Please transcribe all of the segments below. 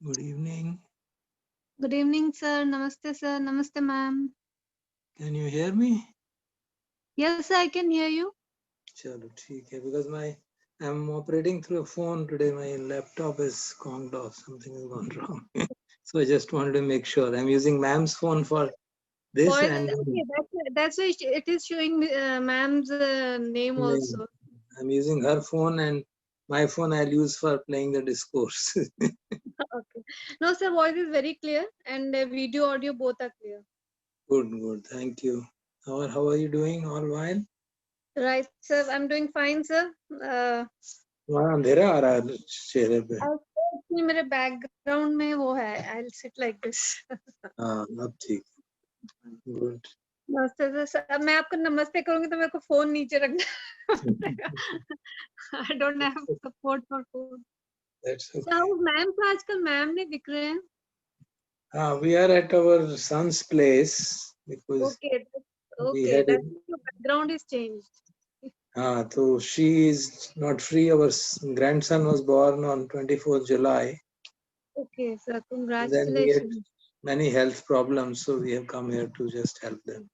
Good evening. Good evening, sir. Namaste, sir. Namaste, ma'am. Can you hear me? Yes, I can hear you. Chalo, theek hai. Because I'm operating through a phone today. My laptop is conked off. Something has gone wrong. So I just wanted to make sure. I'm using ma'am's phone for this and Okay, that's why it is showing ma'am's name also. I'm using her phone, and my phone I'll use for playing the discourse. Okay. No, sir, voice is very clear and video, audio both are clear. Good. Thank you. How are you doing all while? Right, sir. I'm doing fine, sir. वहाँ अंधेरा आ रहा है चेहरे पे. Actually, मेरे background में वो है. I'll sit like this. हाँ, अब ठीक. Good. नमस्ते सर. अब मैं आपको नमस्ते करूंगी तो मेरे को फोन नीचे रखना पड़ेगा. I don't have support for phone. That's okay. So, ma'am को आजकल मैम नहीं दिख रहे हैं. We are at our son's place because we had That's your background is changed. so she is not free. Our grandson was born on 24th July. Okay, sir. Then we had Congratulations. many health problems, so we have come here to just help them.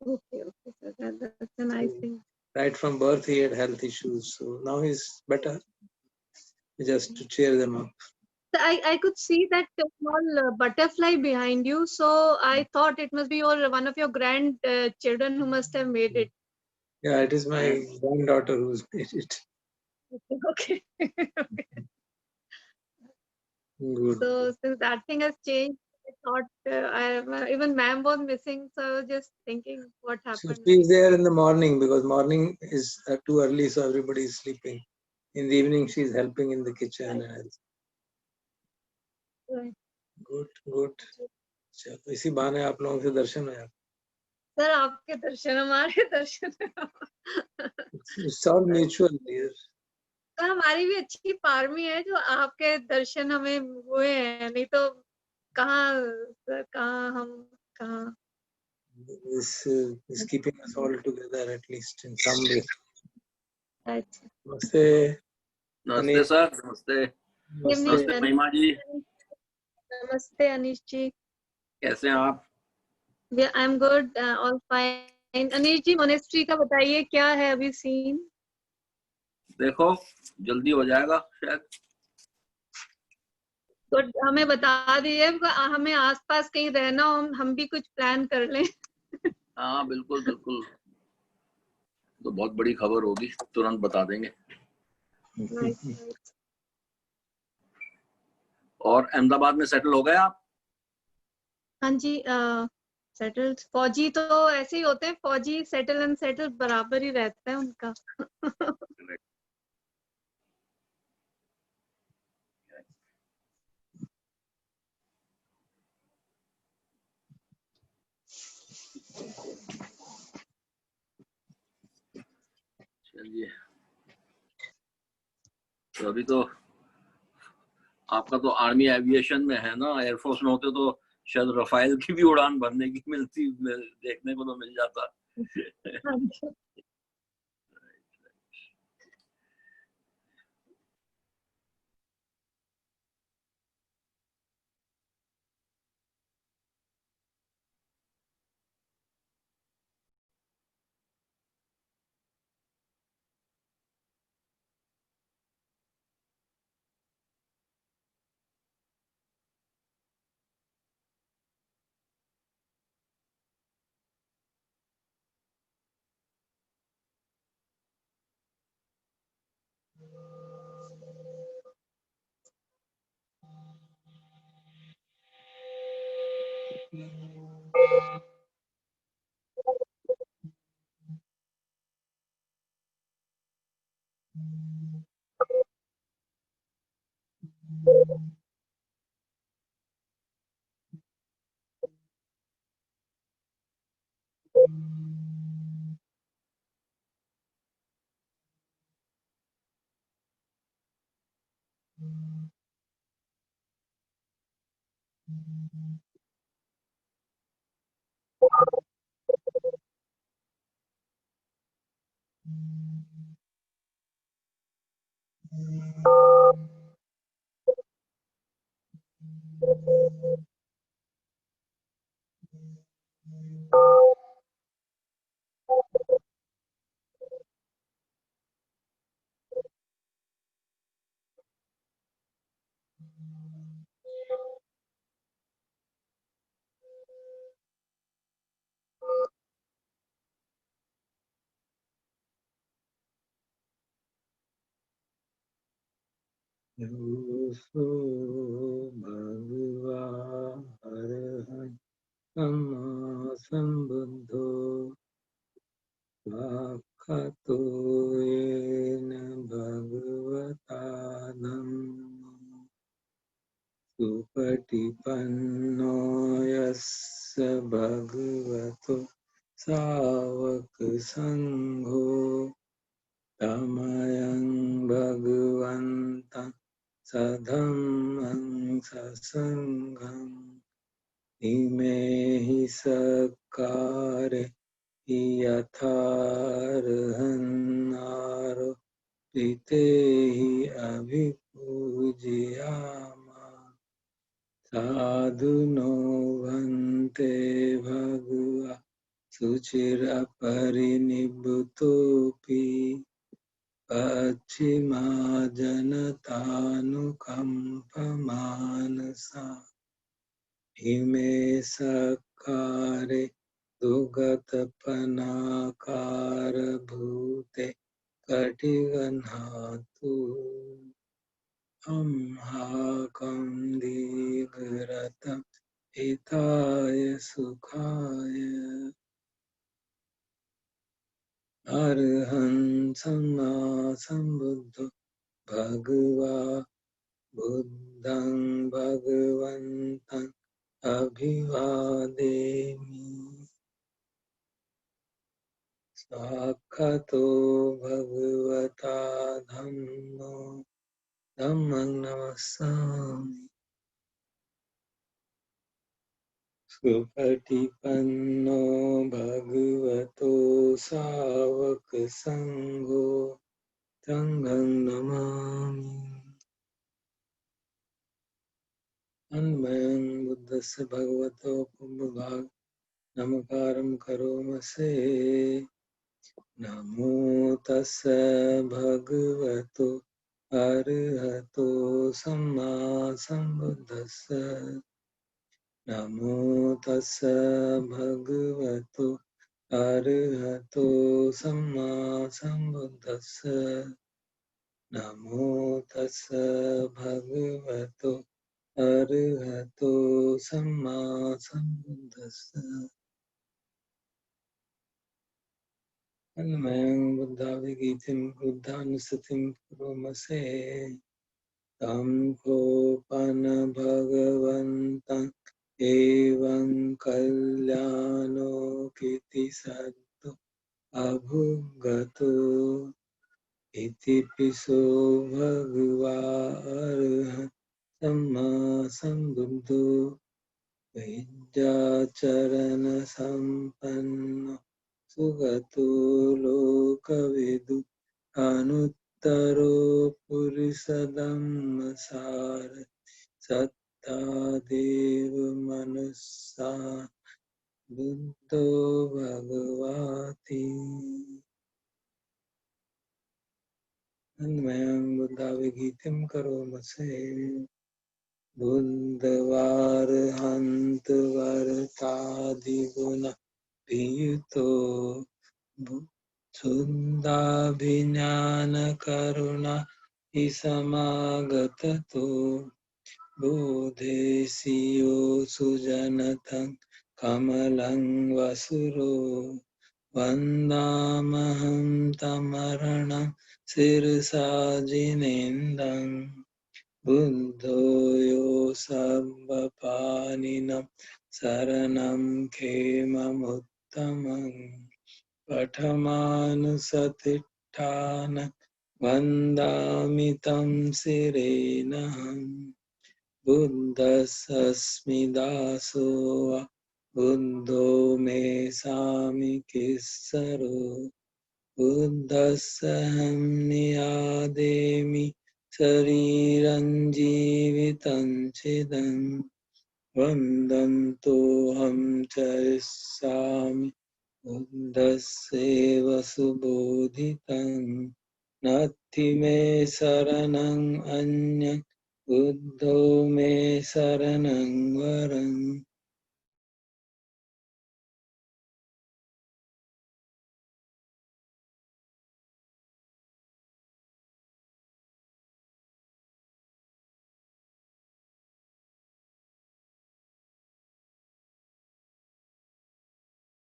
Okay, sir. That's a nice thing. Right from birth, he had health issues, so now he's better. Just to cheer them up. So I could see that small butterfly behind you, so I thought it must be one of your grandchildren who must have made it. Yeah, it is my granddaughter who's made it. Okay. Good. So since that thing has changed, I thought even ma'am was missing, so I was just thinking what So happened. she's there in the morning because morning is too early, so everybody is sleeping. In the evening, she's helping in the kitchen. Right. Good. चलो इसी बहाने आप लोगों से दर्शन है. Sir आपके दर्शन हमारे दर्शन. It's all mutual here. तो हमारी भी अच्छी पारमी है जो आपके दर्शन हमें हुए हैं, नहीं तो कहाँ सर, कहाँ हम कहाँ. This is keeping us all together at least in some way. अच्छा. नमस्ते. नमस्ते सर. नमस्ते. नमस्ते महिमा जी. नमस्ते अनीश जी. कैसे हैं आप? I am good, all fine. Anish ji, monastery का बताइए क्या है अभी सीन. देखो जल्दी हो जाएगा शायद. तो हमें बता दीजिए, हमें आसपास कहीं रहना हो, हम भी कुछ प्लान कर लें. हाँ बिल्कुल. तो बहुत बड़ी खबर होगी, तुरंत बता देंगे. और अहमदाबाद में सेटल हो गए आप? हाँ जी, सेटल. फौजी तो ऐसे ही होते हैं, फौजी सेटल एंड सेटल बराबर ही रहता है उनका. चलिए. तो अभी तो आपका तो आर्मी एविएशन में है ना, एयरफोर्स में होते तो शायद रफाइल की भी उड़ान भरने की देखने को तो मिल जाता. योऽसो भगवा अरहं सम्मा सम्बुद्धो वाक्खतो येन भगवता धम्मो सुपटिपन्नो यस्य भगवतो सावक संघो तमयं भगवन्तं सधम्मं ससङ्घम् इमे हि सत्कारे यथार्हन्नारोपिते हि अभिपूजयामा साधुनो भन्ते भगवा शुचिरपरिनिब्बुतोऽपि पश्चिमा जनतानुकम्पमानसा इमे सत्कारे दुगतपनाकारभूते कटिगह्नातु अम्हाकं दीघ्रतं हिताय सुखाय अर्हं सम्मा सम्बुद्धो भगवा बुद्धं भगवन्तं अभिवादेमि साक्षातो भगवता धम्मो धम्मं नमस्सामि सुपटिपन्नो भगवतो सावक संघो संघं नमामि अन्वयं बुद्धस्य भगवतो पुंभभाग नमकारं करोमसे नमो तस्य भगवतो अरहतो सम्मा सम्बुद्धस्य नमो तस्य भगवतो अरहतो सम्मा सम्बुद्धस्य नमो तस्य भगवतो अरहतो सम्मा सम्बुद्धस्य अन्मयं बुद्धाभिगीतिं बुद्धानुස්සतिं कुर्मसे तं कोपन भगवन्तं एवं कल्याणोऽपीति सद्यो अभुगतो इति पिसो भगवा अरहं सम्मा सम्बुद्धो विद्याचरण संपन्नो सुगतो लोकविदु अनुत्तरो पुरुषधम्मसार सत्ता देव मनुस्सा बुद्धो भगवाति अन्वयं बुद्धाभिगीतिं करोमसे बुद्धवारहन्त वरतादिगुण वियुतो शुद्धाभिज्ञानकरुणा हि समागततो बोधेसियो सुजनतं कमलं वसुरो वन्दामहं तमरणं शिरसा जिनेन्दम् बुद्धो यो सब्बपानिनं शरणं खेममुत्तमम् पठमानुसतिष्ठान वन्दामि तं शिरेणहम् बुद्धस्सस्मि दासो बुद्धो मे सामिकीश्वरो बुद्धस्सहं नियादेमि शरीरं जीवितं चिदं वन्दन्तोऽहं चरिष्यामि बुद्धस्यैव सुबोधितं नास्ति मे शरणं अन्यं बुद्धो मे शरणं वरं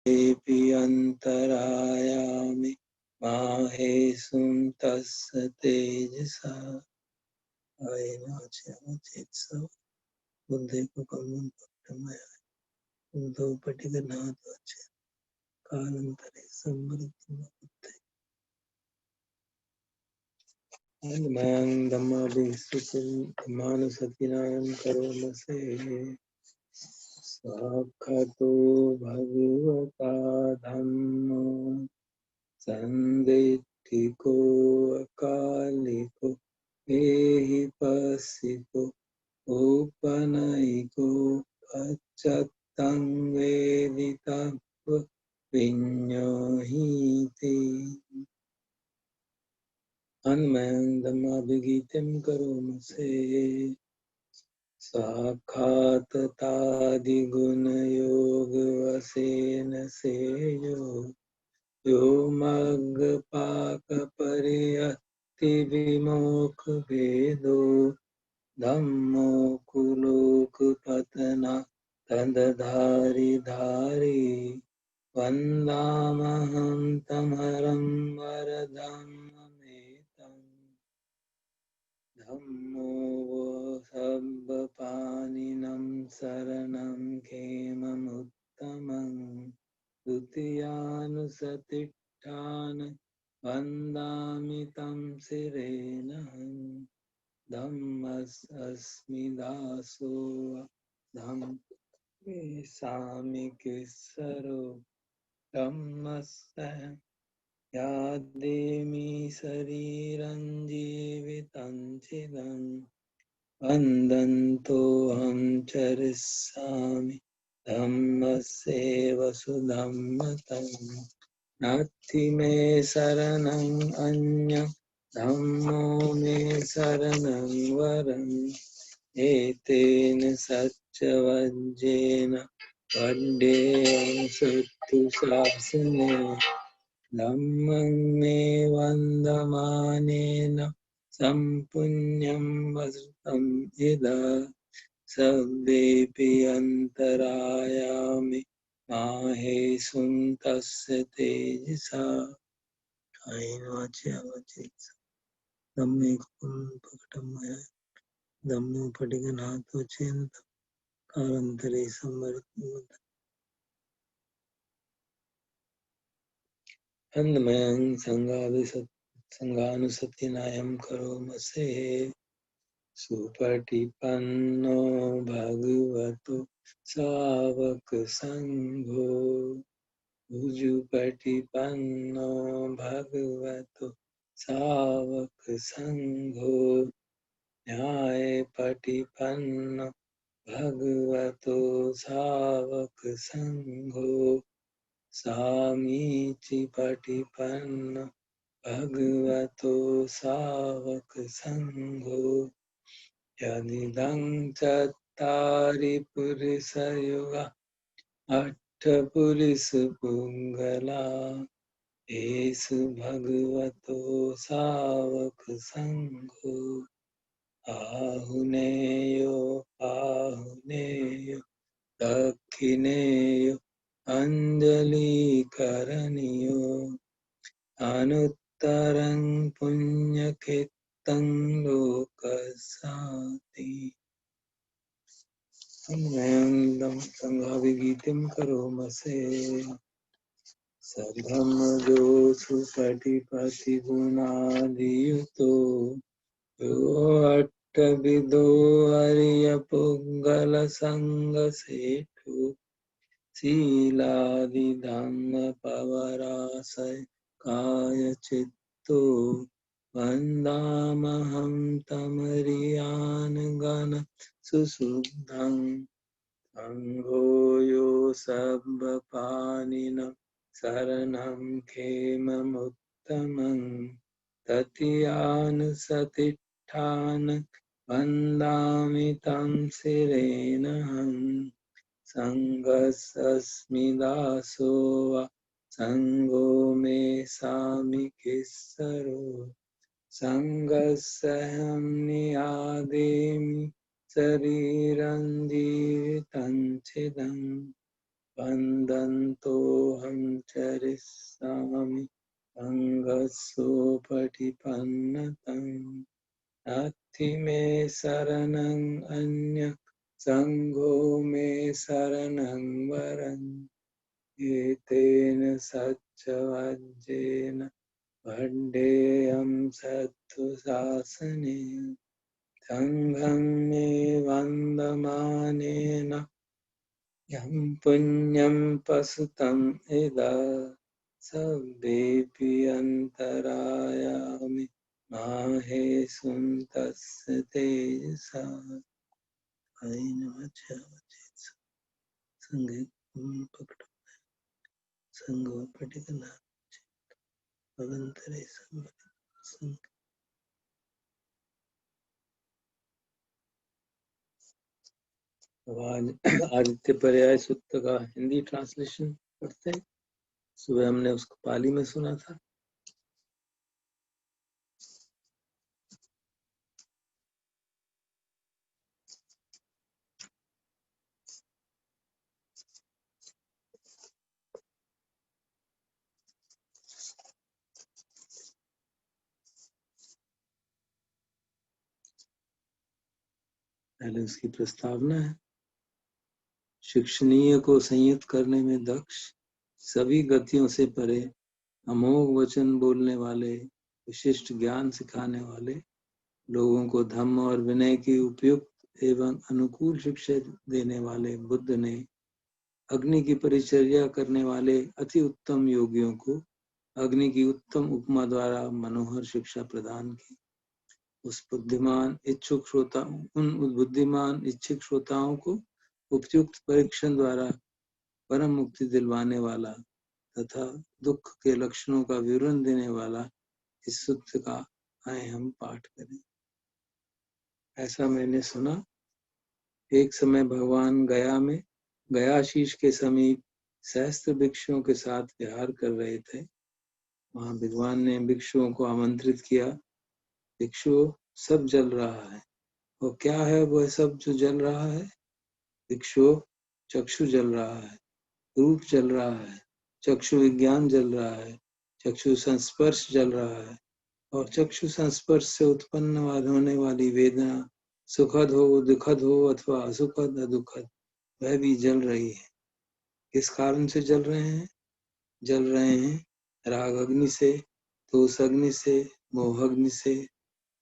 एपि अन्तरायामि माहेशुं तस्य तेजसा आयनाचेत्सव बुद्धे को कम्मं पट्टमया बुद्धो पटिगनाथ कालांतरे समृद्धि मयं धम्माभिसुचिमानुसतिनायं करोमसे साक्षातो भगवता धम्मो सन्दिट्ठिको अकालिको एहि पस्सिको औपनयिको पश्चात्तं वेदितव्य विඤ्ඤाहीते अन्मयं धम्माभिगीतं करोमसे साक्षात्तादिगुणयोगवशेन सेयो यो मग्गपाकपरिहत्तिविमोक्षभेदो धम्मोऽकुलोकपतना तदधारी वन्दामहं तमरं वरधम्ममेतं धम्मो वो सर्वपाणिनं शरणं खेममुत्तमं द्वितीयानुसतिष्ठान वन्दामि तं शिरेणहं धम्मस्मि दासो धम्मे सामि किस्सरो धम्मस्य यादेमि शरीरं जीवितं चिदं वन्दन्तोऽहं चरिष्यामि धम्मस्यैव सुधम्मतम् नास्ति मे शरणं अन्यं धम्मो मे शरणं वरम् एतेन सत्यवज्रेण वड्डेयं श्रुतिशासने धम्मं मे वन्दमानेन सम्पुण्यं वसतं यदा सर्वेऽपि अन्तरायामि माहेशुं तस्य तेजसा धम्मे प्रकटमय धम्मो पटिगनाथो चेन्त कालांतरे समृद्धि अन्नमयं संगानुसतिनायं करोमसे सुपटिपन्नो भगवतो सावक संघो उजुपटिपन्नो भगवतो सावक संघो न्यायपटिपन्नो भगवतो सावक संघो सामीचि पटिपन्नो भगवतो सावक संघो यदिदं चत्तारि पुरुषयुगा अष्टपुरुषपुङ्गला येषु भगवतो सावक संघो आहुनेयो पाहुनेयो दक्षिणेयो अञ्जलिकरणीयो अनुत्तरं पुण्यक्षेत्रं लोकशान्ति अन्मयं संघाभिगीतं करोमसे सद्धम्मजो सुपटिपतिगुणादियुतो यो अष्टविधो आर्यपुङ्गलसङ्गसेतु शीलादिधम्मपवराशय कायचित्तो वन्दामहं तमरियानगण सुशुद्धं सङ्घो यो सर्वपाणिनं शरणं खेममुत्तमं ततीयानुसतिष्ठान वन्दामि तं शिरेणहं सङ्गस्सस्मि दासो वा सङ्गो मे सामिकीश्वरो सङ्गस्सहं नियादेमि शरीरं जीवितं चिदं बन्धन्तोऽहं चरिष्यामि सङ्गस्सोपटिपन्नतम् नास्ति मे शरणं अन्यः सङ्गो मे शरणं वरम् एतेन सच्चवज्जेन वड्डेयं सत्तु शासने सङ्घं मे वन्दमानेन यं पुण्यं पशुतम् इदा सभ्येऽपि अन्तरायामि माहेशुं तस्य तेजसा संगे पकड़ो संगो पटिकला अवंतरे संग आज आदित्य पर्याय सूत्र का हिंदी ट्रांसलेशन पढ़ते हैं। सुबह हमने उसको पाली में सुना था। पहले उसकी प्रस्तावना है। शिक्षणीय को संयत करने में दक्ष, सभी गतियों से परे, अमोघ वचन बोलने वाले, विशिष्ट ज्ञान सिखाने वाले, लोगों को धम्म और विनय की उपयुक्त एवं अनुकूल शिक्षा देने वाले बुद्ध ने अग्नि की परिचर्या करने वाले अति उत्तम योगियों को अग्नि की उत्तम उपमा द्वारा मनोहर शिक्षा प्रदान की। उन बुद्धिमान इच्छुक श्रोताओं को उपयुक्त परीक्षण द्वारा परम मुक्ति दिलवाने वाला तथा दुख के लक्षणों का विवरण देने वाला इस सूत्र का आए हम पाठ करें। ऐसा मैंने सुना, एक समय भगवान गया में गयाशीष के समीप सहस्त्र भिक्षुओं के साथ विहार कर रहे थे। वहां भगवान ने भिक्षुओं को आमंत्रित किया। भिक्षुओं, सब जल रहा है। और क्या है वह सब जो जल रहा है? भिक्षुओं, चक्षु जल रहा है, रूप जल रहा है, चक्षु विज्ञान जल रहा है, चक्षु संस्पर्श जल रहा है और चक्षु संस्पर्श से उत्पन्न होने वाली वेदना सुखद हो, दुखद हो अथवा असुखद अदुखद, वह भी जल रही है। किस कारण से जल रहे हैं? जल रहे हैं राग अग्नि से, दोष अग्नि से, मोह अग्नि से,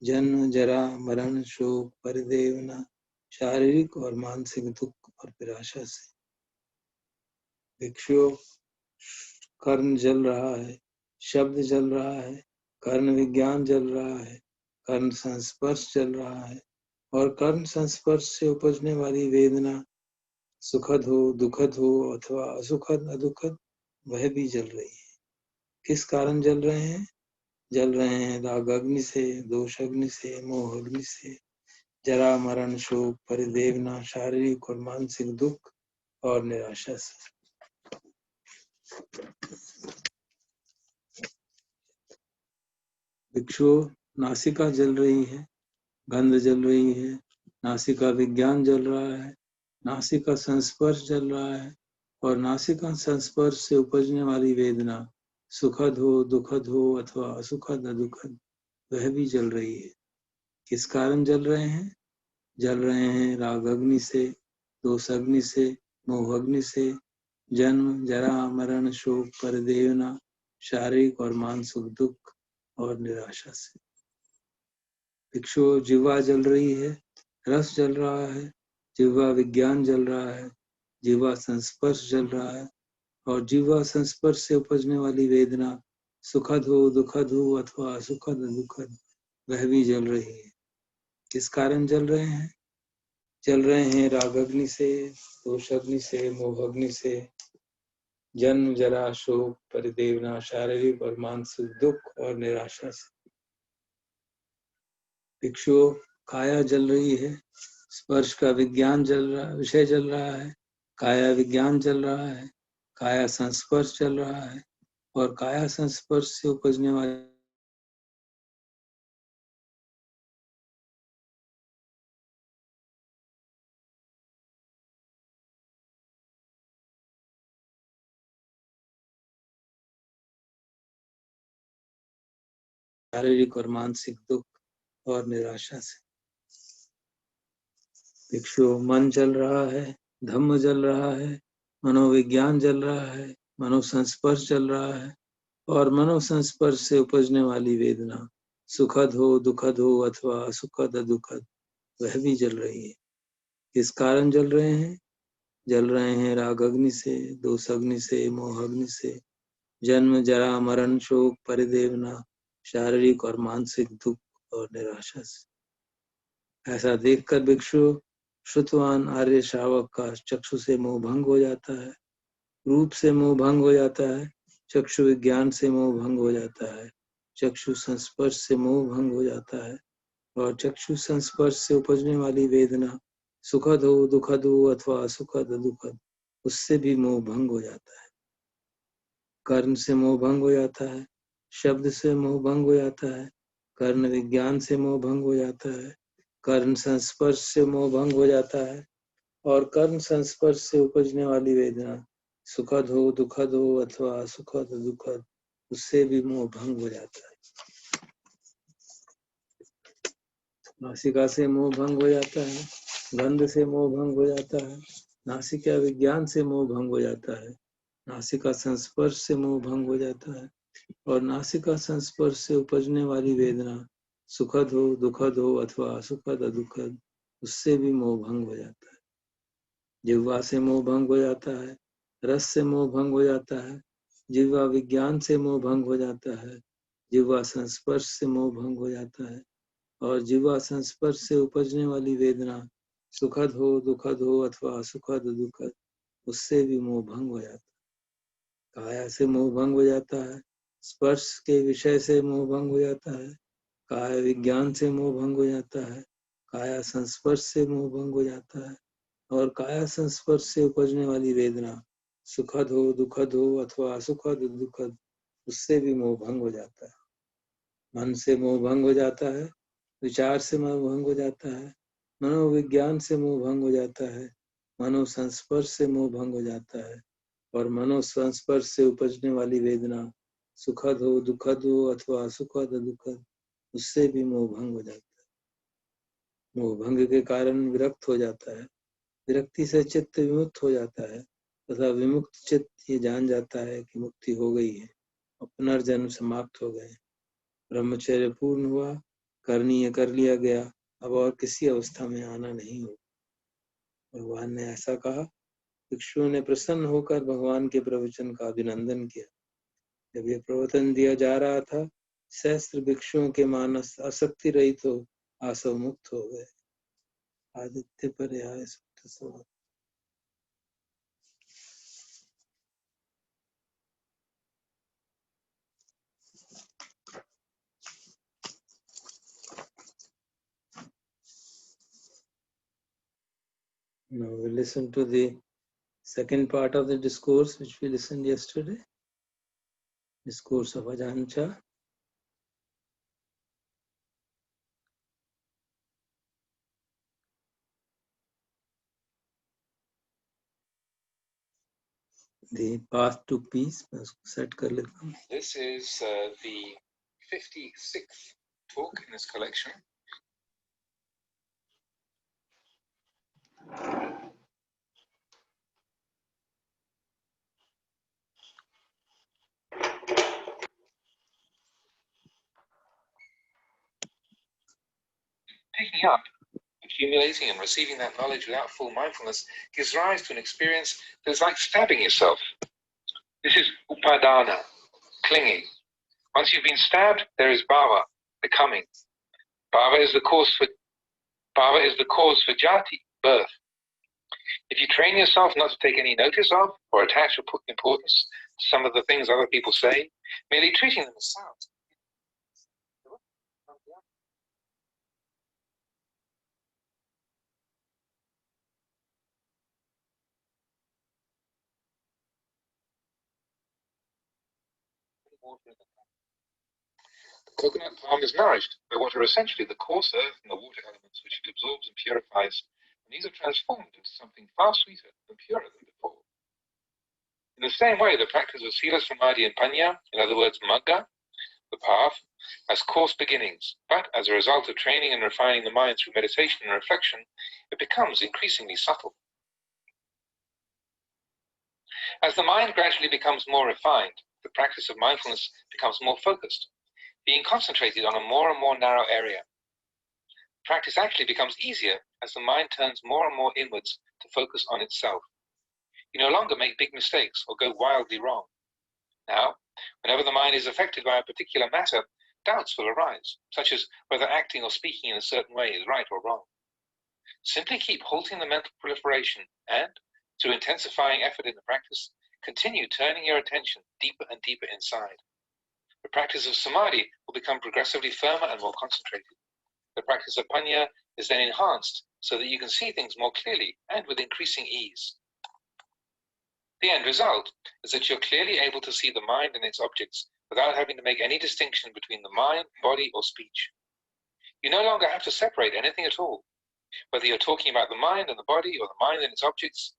जन्म जरा मरण शोक परिदेवना, शारीरिक और मानसिक दुख और निराशा से। भिक्षुओं, कर्ण जल रहा है, शब्द जल रहा है, कर्ण विज्ञान जल रहा है, कर्ण संस्पर्श जल रहा है और कर्ण संस्पर्श से उपजने वाली वेदना सुखद हो, दुखद हो अथवा असुखद अदुखद, वह भी जल रही है। किस कारण जल रहे हैं? जल रहे हैं राग अग्नि से, दोष अग्नि से, मोह अग्नि से, जरा मरण शोक परिदेवना, शारीरिक और मानसिक दुख और निराशा से। भिक्षुओं, नासिका जल रही है, गंध जल रही है, नासिका विज्ञान जल रहा है, नासिका संस्पर्श जल रहा है और नासिका संस्पर्श से उपजने वाली वेदना सुखद हो, दुखद हो अथवा असुखद अदुखद, वह भी जल रही है। किस कारण जल रहे हैं? जल रहे हैं राग अग्नि से, दोष अग्नि से, मोह अग्नि से, जन्म जरा मरण शोक परिदेवना, शारीरिक और मानसिक दुख और निराशा से। भिक्षु, जिह्वा जल रही है, रस जल रहा है, जिह्वा विज्ञान जल रहा है, जिह्वा संस्पर्श जल रहा है और जिह्वा संस्पर्श से उपजने वाली वेदना सुखद हो, दुखद हो अथवा असुखद दुखद, वह भी जल रही है। किस कारण जल रहे हैं? जल रहे हैं राग अग्नि से, दोष अग्नि से, मोह अग्नि से, जन्म जरा शोक परिदेवना, शारीरिक और मानसिक दुख और निराशा से। भिक्षुओं, काया जल रही है, स्पर्श का विज्ञान जल रहा, विषय जल रहा है, काया विज्ञान चल रहा है, काया संस्पर्श चल रहा है, और काया संस्पर्श से उपजने वाले शारीरिक और मानसिक दुख और निराशा से। भिक्षु, मन चल रहा है, धम्म चल रहा है, मनोविज्ञान चल रहा है, मनोसंस्पर्श चल रहा है, और मनोसंस्पर्श से उपजने वाली वेदना सुखद हो, दुखद हो अथवा असुखद दुखद, वह भी जल रही है। किस कारण जल रहे हैं? जल रहे हैं राग अग्नि से, दोष अग्नि से, मोह अग्नि से, जन्म जरा मरण शोक परिदेवना, शारीरिक और मानसिक दुख और निराशा से। ऐसा देखकर भिक्षु श्रुतवान आर्य श्रावक का चक्षु से मोह भंग हो जाता है, रूप से मोह भंग हो जाता है, चक्षु विज्ञान से मोह भंग हो जाता है, चक्षु संस्पर्श से मोह भंग हो जाता है, और चक्षु संस्पर्श से उपजने वाली वेदना सुखद हो, दुखद हो अथवा असुखद दुखद, उससे भी मोह भंग हो जाता है। कर्ण से मोह भंग हो जाता है, शब्द से मोह भंग हो जाता है, कर्ण विज्ञान से मोह भंग हो जाता है, कर्ण संस्पर्श से मोह भंग हो जाता है, और कर्ण संस्पर्श से उपजने वाली वेदना सुखद हो, दुखद हो अथवा असुखद दुखद, उससे भी मोह भंग हो जाता है। नासिका से मोह भंग हो जाता है, गंध से मोह भंग हो जाता है, नासिका विज्ञान से मोह भंग हो जाता है, नासिका संस्पर्श से मोह भंग हो जाता है, और नासिका संस्पर्श से उपजने वाली वेदना सुखद हो, दुखद हो अथवा असुखद दुखद, उससे भी मोह भंग हो जाता है। जिह्वा से मोह भंग हो जाता है, रस से मोह भंग हो जाता है, जिह्वा विज्ञान से मोह भंग हो जाता है, जिह्वा संस्पर्श से मोह भंग हो जाता है, और जिह्वा संस्पर्श से उपजने वाली वेदना सुखद हो, दुखद हो अथवा असुखद दुखद, उससे भी मोह भंग हो जाता है। काया से मोह भंग हो जाता है, स्पर्श के विषय से मोह भंग हो जाता है, काया विज्ञान से मोह भंग हो जाता है, काया संस्पर्श से मोह भंग हो जाता है, और काया संस्पर्श से उपजने वाली वेदना सुखद हो, दुखद हो अथवा असुखद दुखद, उससे भी मोह भंग हो जाता है। मन से मोह भंग हो जाता है, विचार से मोह भंग हो जाता है, मनोविज्ञान से मोह भंग हो जाता है, मनोसंस्पर्श से मोह भंग हो जाता है, और मनोसंस्पर्श से उपजने वाली वेदना सुखद हो, दुखद हो अथवा असुखद दुखद, उससे भी मोह भंग हो जाता है। मोह भंग के कारण विरक्त हो जाता है, विरक्ति से चित्त विमुक्त हो जाता है, तथा विमुक्त चित्त ये जान जाता है कि मुक्ति हो गई है और पुनर्जन्म समाप्त हो गए, ब्रह्मचर्य पूर्ण हुआ, करणीय कर लिया गया, अब और किसी अवस्था में आना नहीं हो। भगवान ने ऐसा कहा। भिक्षुओं ने प्रसन्न होकर भगवान के प्रवचन का अभिनंदन किया। जब यह प्रवचन दिया जा रहा था, सहस्त्र भिक्षुओं के मानस आसक्ति रहित हो आसव मुक्त हो गए। आदित्य पर्याय सुक्त समाप्त। Now we listen to the second part of the discourse which we listened yesterday, discourse of Ajancha. The path to peace. Set kar leta hu. This is the 56th talk in this collection. Picking up, accumulating and receiving that knowledge without full mindfulness gives rise to an experience that's like stabbing yourself. This is upadana, clinging. Once you've been stabbed, there is bhava, becoming. Bhava is the cause for jati, birth. If you train yourself not to take any notice of or attach or put importance to some of the things other people say, merely treating them as sounds, water in the cup. The coconut palm is nourished by what are essentially the coarse earth and the water elements which it absorbs and purifies, and these are transformed into something far sweeter and purer than before. In the same way, the practice of Sila, Samadhi, and Panya, in other words, Magga, the path, has coarse beginnings, but as a result of training and refining the mind through meditation and reflection, it becomes increasingly subtle. As the mind gradually becomes more refined, the practice of mindfulness becomes more focused, being concentrated on a more and more narrow area. Practice actually becomes easier as the mind turns more and more inwards to focus on itself. You no longer make big mistakes or go wildly wrong. Now, whenever the mind is affected by a particular matter, doubts will arise, such as whether acting or speaking in a certain way is right or wrong. Simply keep halting the mental proliferation and, through intensifying effort in the practice, continue turning your attention deeper and deeper inside. The practice of Samadhi will become progressively firmer and more concentrated. The practice of Panya is then enhanced so that you can see things more clearly and with increasing ease. The end result is that you're clearly able to see the mind and its objects without having to make any distinction between the mind, body, or speech. You no longer have to separate anything at all. Whether you're talking about the mind and the body or the mind and its objects,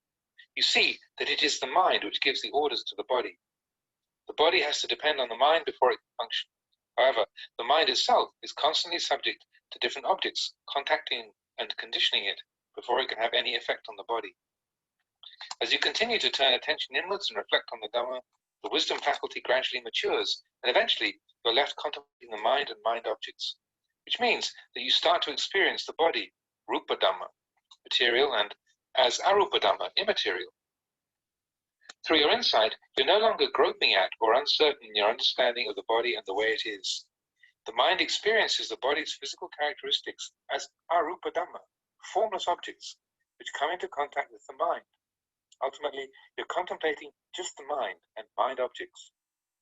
you see that it is the mind which gives the orders to the body. The body has to depend on the mind before it can function. However, the mind itself is constantly subject to different objects, contacting and conditioning it before it can have any effect on the body. As you continue to turn attention inwards and reflect on the Dhamma, the wisdom faculty gradually matures, and eventually you're left contemplating the mind and mind objects, which means that you start to experience the body, Rupa Dhamma, material, and as Arupa Dhamma, immaterial. Through your insight, you're no longer groping at or uncertain in your understanding of the body and the way it is. The mind experiences the body's physical characteristics as Arupa Dhamma, formless objects, which come into contact with the mind. Ultimately, you're contemplating just the mind and mind objects,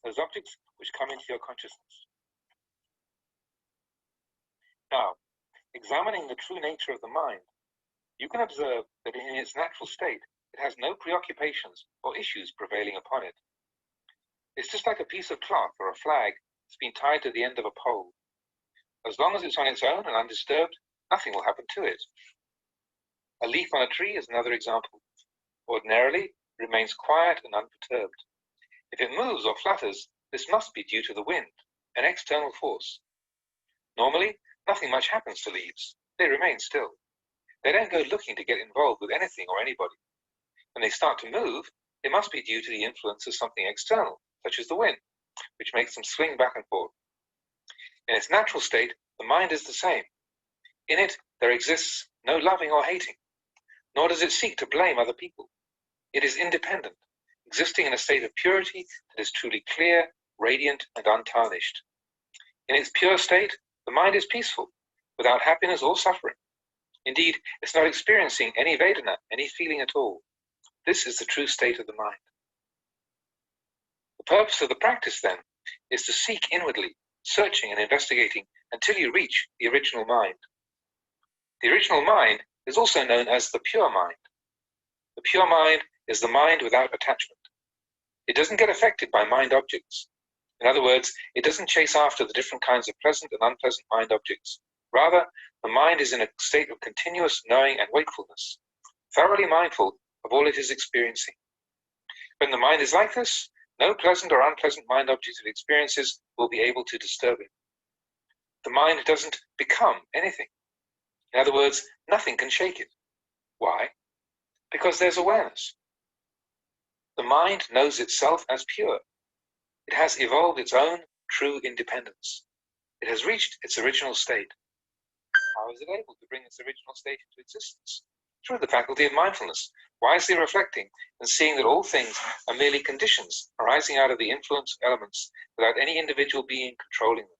those objects which come into your consciousness. Now, examining the true nature of the mind, you can observe that in its natural state, it has no preoccupations or issues prevailing upon it. It's just like a piece of cloth or a flag that's been tied to the end of a pole. As long as it's on its own and undisturbed, nothing will happen to it. A leaf on a tree is another example. Ordinarily, it remains quiet and unperturbed. If it moves or flutters, this must be due to the wind, an external force. Normally, nothing much happens to leaves. They remain still. They don't go looking to get involved with anything or anybody. When they start to move, it must be due to the influence of something external, such as the wind, which makes them swing back and forth. In its natural state, the mind is the same. In it, there exists no loving or hating, nor does it seek to blame other people. It is independent, existing in a state of purity that is truly clear, radiant, and untarnished. In its pure state, the mind is peaceful, without happiness or suffering. Indeed, it's not experiencing any Vedana, any feeling at all. This is the true state of the mind. The purpose of the practice, then, is to seek inwardly, searching and investigating until you reach the original mind. The original mind is also known as the pure mind. The pure mind is the mind without attachment. It doesn't get affected by mind objects. In other words, it doesn't chase after the different kinds of pleasant and unpleasant mind objects. Rather, the mind is in a state of continuous knowing and wakefulness, thoroughly mindful of all it is experiencing. When the mind is like this, no pleasant or unpleasant mind objects it experiences will be able to disturb it. The mind doesn't become anything. In other words, nothing can shake it. Why? Because there's awareness. The mind knows itself as pure. It has evolved its own true independence. It has reached its original state. How is it able to bring its original state into existence? Through the faculty of mindfulness, wisely reflecting and seeing that all things are merely conditions arising out of the influence of elements without any individual being controlling them.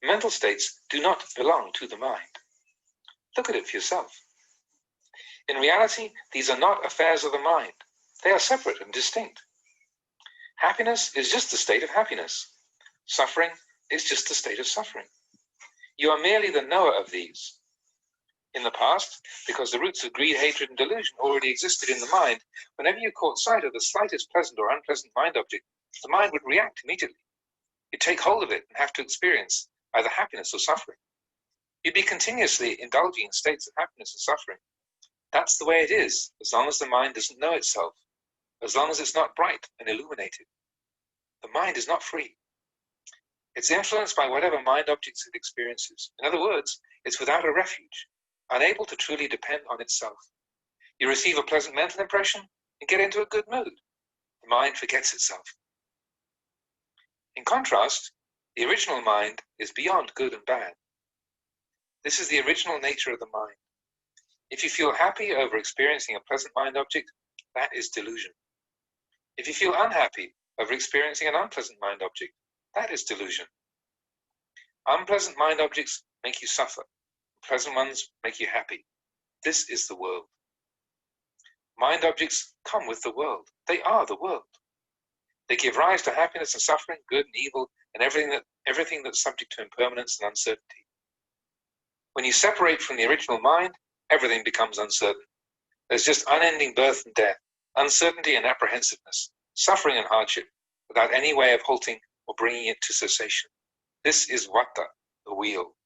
Mental states do not belong to the mind. Look at it for yourself. In reality, these are not affairs of the mind. They are separate and distinct. Happiness is just a state of happiness. Suffering is just a state of suffering. You are merely the knower of these. In the past, because the roots of greed, hatred, and delusion already existed in the mind, whenever you caught sight of the slightest pleasant or unpleasant mind object, the mind would react immediately. You'd take hold of it and have to experience either happiness or suffering. You'd be continuously indulging in states of happiness and suffering. That's the way it is, as long as the mind doesn't know itself, as long as it's not bright and illuminated. The mind is not free. It's influenced by whatever mind objects it experiences. In other words, it's without a refuge, unable to truly depend on itself. You receive a pleasant mental impression and get into a good mood. The mind forgets itself. In contrast, the original mind is beyond good and bad. This is the original nature of the mind. If you feel happy over experiencing a pleasant mind object, that is delusion. If you feel unhappy over experiencing an unpleasant mind object, that is delusion. Unpleasant mind objects make you suffer. Pleasant ones make you happy. This is the world. Mind objects come with the world. They are the world. They give rise to happiness and suffering, good and evil, and everything that's subject to impermanence and uncertainty. When you separate from the original mind, everything becomes uncertain. There's just unending birth and death, uncertainty and apprehensiveness, suffering and hardship, without any way of halting or bringing it to cessation. This is Vata, the wheel.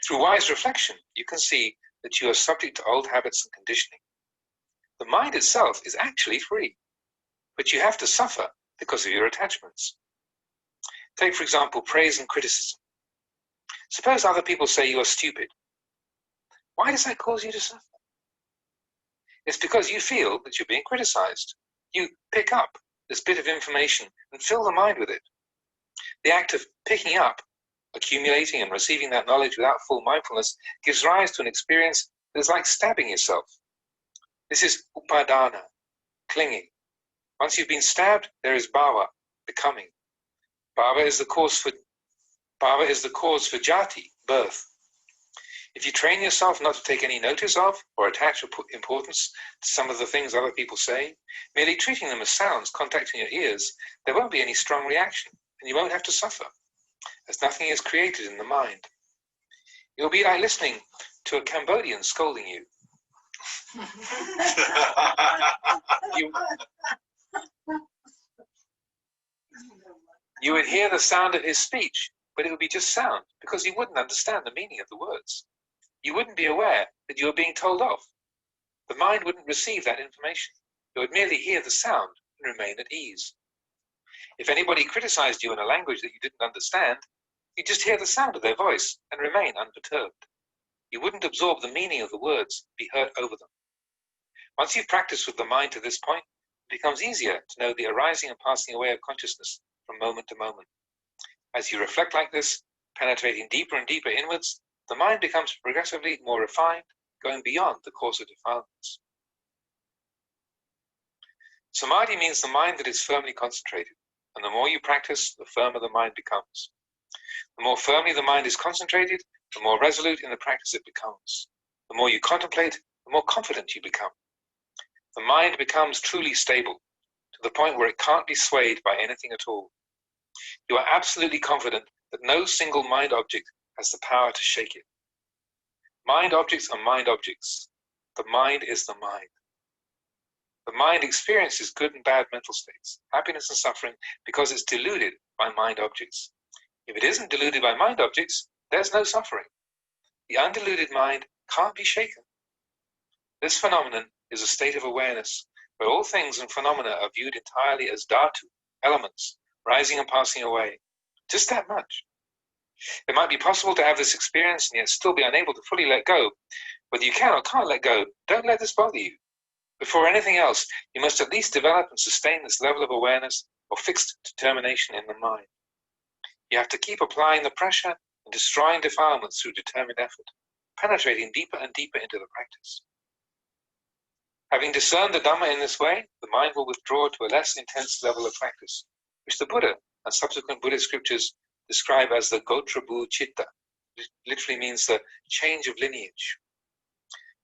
Through wise reflection, you can see that you are subject to old habits and conditioning. The mind itself is actually free, but you have to suffer because of your attachments. Take, for example, praise and criticism. Suppose other people say you are stupid. Why does that cause you to suffer? It's because you feel that you're being criticized. You pick up this bit of information and fill the mind with it. The act of picking up, accumulating and receiving that knowledge without full mindfulness gives rise to an experience that is like stabbing yourself. This is upadana, clinging. Once you've been stabbed, there is bhava, becoming. Bhava is the cause for jati, birth. If you train yourself not to take any notice of or attach importance to some of the things other people say, merely treating them as sounds contacting your ears, there won't be any strong reaction, and you won't have to suffer, as nothing is created in the mind. It will be like listening to a Cambodian scolding you. You would hear the sound of his speech, but it would be just sound, because you wouldn't understand the meaning of the words. You wouldn't be aware that you were being told off. The mind wouldn't receive that information. It would merely hear the sound and remain at ease. If anybody criticized you in a language that you didn't understand, you'd just hear the sound of their voice and remain unperturbed. You wouldn't absorb the meaning of the words, be hurt over them. Once you've practiced with the mind to this point, it becomes easier to know the arising and passing away of consciousness from moment to moment. As you reflect like this, penetrating deeper and deeper inwards, the mind becomes progressively more refined, going beyond the course of defilements. Samadhi means the mind that is firmly concentrated, and the more you practice, the firmer the mind becomes. The more firmly the mind is concentrated, the more resolute in the practice it becomes. The more you contemplate, the more confident you become. The mind becomes truly stable, to the point where it can't be swayed by anything at all. You are absolutely confident that no single mind object has the power to shake it. Mind objects are mind objects. The mind is the mind. The mind experiences good and bad mental states, happiness and suffering, because it's deluded by mind objects. If it isn't deluded by mind objects, there's no suffering. The undiluted mind can't be shaken. This phenomenon is a state of awareness where all things and phenomena are viewed entirely as dhatu, elements, rising and passing away. Just that much. It might be possible to have this experience and yet still be unable to fully let go. Whether you can or can't let go, don't let this bother you. Before anything else, you must at least develop and sustain this level of awareness or fixed determination in the mind. You have to keep applying the pressure and destroying defilements through determined effort, penetrating deeper and deeper into the practice. Having discerned the Dhamma in this way, the mind will withdraw to a less intense level of practice, which the Buddha and subsequent Buddhist scriptures describe as the Gotrabhu Chitta. It literally means the change of lineage.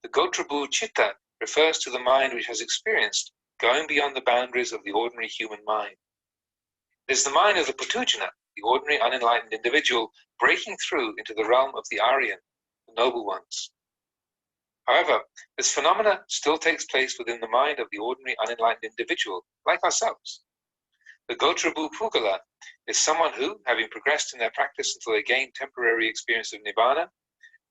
The Gotrabhu Chitta refers to the mind which has experienced going beyond the boundaries of the ordinary human mind. It is the mind of the Putujana, the ordinary unenlightened individual, breaking through into the realm of the Aryan, the noble ones. However, this phenomena still takes place within the mind of the ordinary unenlightened individual, like ourselves. The Gotrabhu Pugala is someone who, having progressed in their practice until they gain temporary experience of Nibbana,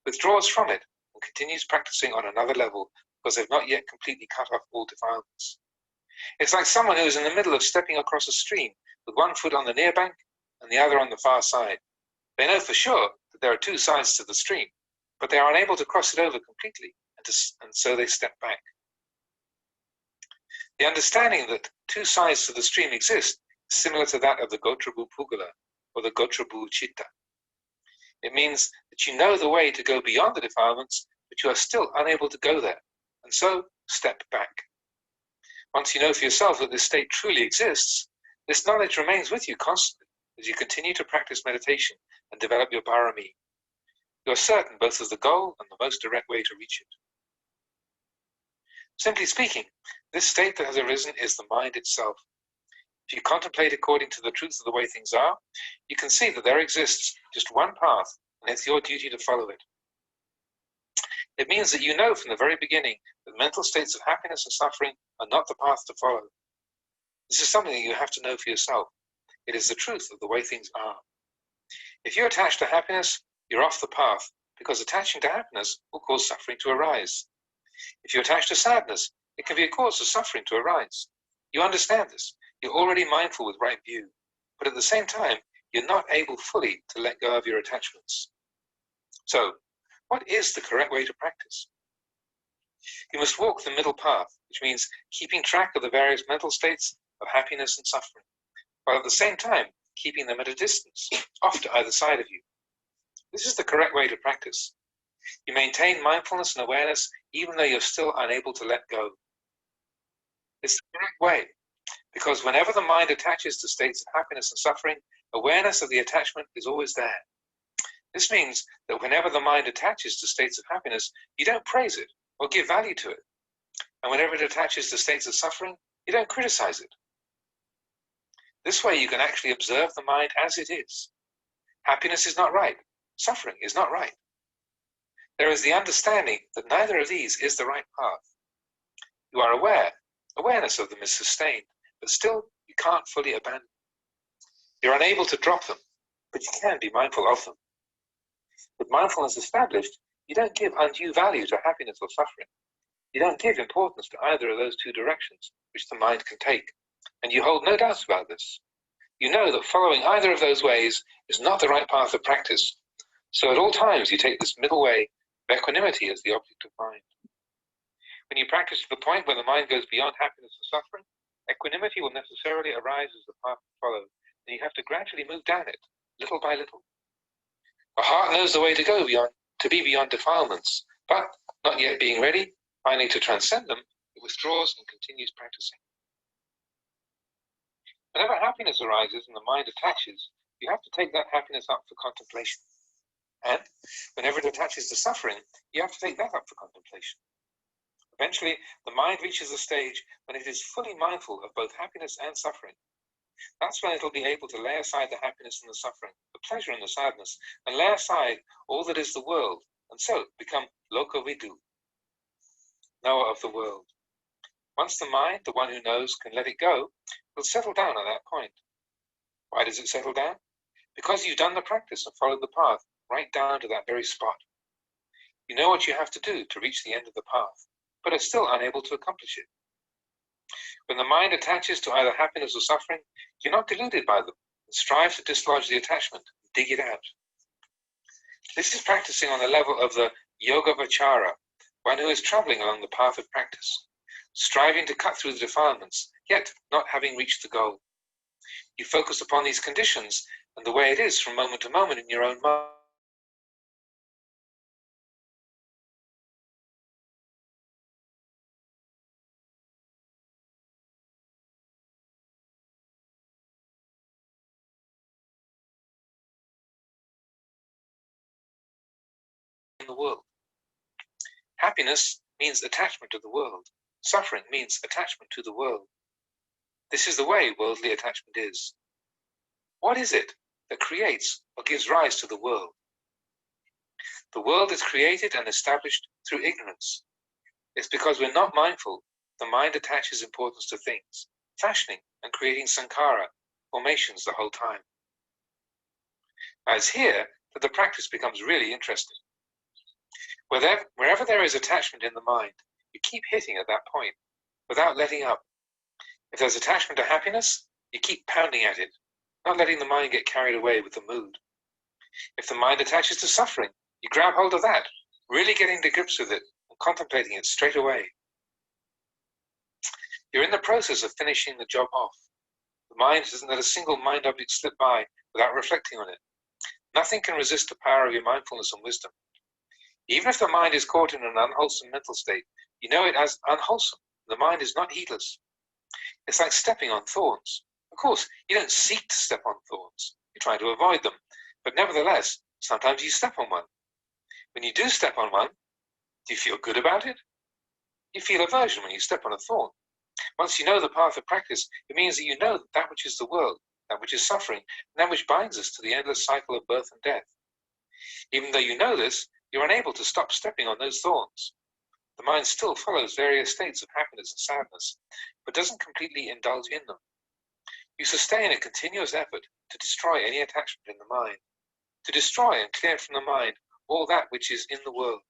withdraws from it and continues practicing on another level because they've not yet completely cut off all defilements. It's like someone who is in the middle of stepping across a stream with one foot on the near bank and the other on the far side. They know for sure that there are two sides to the stream, but they are unable to cross it over completely, and so they step back. The understanding that two sides to the stream exist is similar to that of the Gotrabhu Pugala, or the Gotrabhu Chitta. It means that you know the way to go beyond the defilements, but you are still unable to go there, and so step back. Once you know for yourself that this state truly exists, this knowledge remains with you constantly as you continue to practice meditation and develop your parami. You are certain both of the goal and the most direct way to reach it. Simply speaking, this state that has arisen is the mind itself. If you contemplate according to the truth of the way things are, you can see that there exists just one path, and it's your duty to follow it. It means that you know from the very beginning that mental states of happiness and suffering are not the path to follow. This is something that you have to know for yourself. It is the truth of the way things are. If you're attached to happiness, you're off the path, because attaching to happiness will cause suffering to arise. If you're attached to sadness, it can be a cause of suffering to arise. You understand this. You're already mindful with right view, but at the same time, you're not able fully to let go of your attachments. So, what is the correct way to practice? You must walk the middle path, which means keeping track of the various mental states of happiness and suffering, while at the same time keeping them at a distance, off to either side of you. This is the correct way to practice. You maintain mindfulness and awareness even though you're still unable to let go. It's the correct way, because whenever the mind attaches to states of happiness and suffering, awareness of the attachment is always there. This means that whenever the mind attaches to states of happiness, you don't praise it or give value to it. And whenever it attaches to states of suffering, you don't criticize it. This way you can actually observe the mind as it is. Happiness is not right. Suffering is not right. There is the understanding that neither of these is the right path. You are aware. Awareness of them is sustained, but still you can't fully abandon them. You're unable to drop them, but you can be mindful of them. With mindfulness established, you don't give undue value to happiness or suffering. You don't give importance to either of those two directions which the mind can take, and you hold no doubts about this. You know that following either of those ways is not the right path of practice, so at all times you take this middle way of equanimity as the object of mind. When you practice to the point where the mind goes beyond happiness and suffering, equanimity will necessarily arise as the path to follow, and you have to gradually move down it, little by little. The heart knows the way to go beyond, to be beyond defilements, but not yet being ready, finally to transcend them, it withdraws and continues practicing. Whenever happiness arises and the mind attaches, you have to take that happiness up for contemplation. And whenever it attaches to suffering, you have to take that up for contemplation. Eventually, the mind reaches a stage when it is fully mindful of both happiness and suffering. That's when it'll be able to lay aside the happiness and the suffering, the pleasure and the sadness, and lay aside all that is the world, and so become lokavidu, knower of the world. Once the mind, the one who knows, can let it go, it will settle down at that point. Why does it settle down? Because you've done the practice and followed the path right down to that very spot. You know what you have to do to reach the end of the path, but are still unable to accomplish it. When the mind attaches to either happiness or suffering, you're not deluded by them and strive to dislodge the attachment and dig it out. This is practicing on the level of the Yogavachara, one who is traveling along the path of practice, striving to cut through the defilements, yet not having reached the goal. You focus upon these conditions and the way it is from moment to moment in your own mind. the world. Happiness means attachment to the world. Suffering means attachment to the world. This is the way worldly attachment is. What is it that creates or gives rise to the world? The world is created and established through ignorance. It's because we're not mindful, the mind attaches importance to things, fashioning and creating sankhara, formations the whole time. Now it's here that the practice becomes really interesting. Wherever there is attachment in the mind, you keep hitting at that point without letting up. If there's attachment to happiness, you keep pounding at it, not letting the mind get carried away with the mood. If the mind attaches to suffering, you grab hold of that, really getting to grips with it and contemplating it straight away. You're in the process of finishing the job off. The mind doesn't let a single mind object slip by without reflecting on it. Nothing can resist the power of your mindfulness and wisdom. Even if the mind is caught in an unwholesome mental state, you know it as unwholesome. The mind is not heedless. It's like stepping on thorns. Of course, you don't seek to step on thorns. You try to avoid them. But nevertheless, sometimes you step on one. When you do step on one, do you feel good about it? You feel aversion when you step on a thorn. Once you know the path of practice, it means that you know that which is the world, that which is suffering, and that which binds us to the endless cycle of birth and death. Even though you know this, you're unable to stop stepping on those thorns. The mind still follows various states of happiness and sadness, but doesn't completely indulge in them. You sustain a continuous effort to destroy any attachment in the mind, to destroy and clear from the mind all that which is in the world.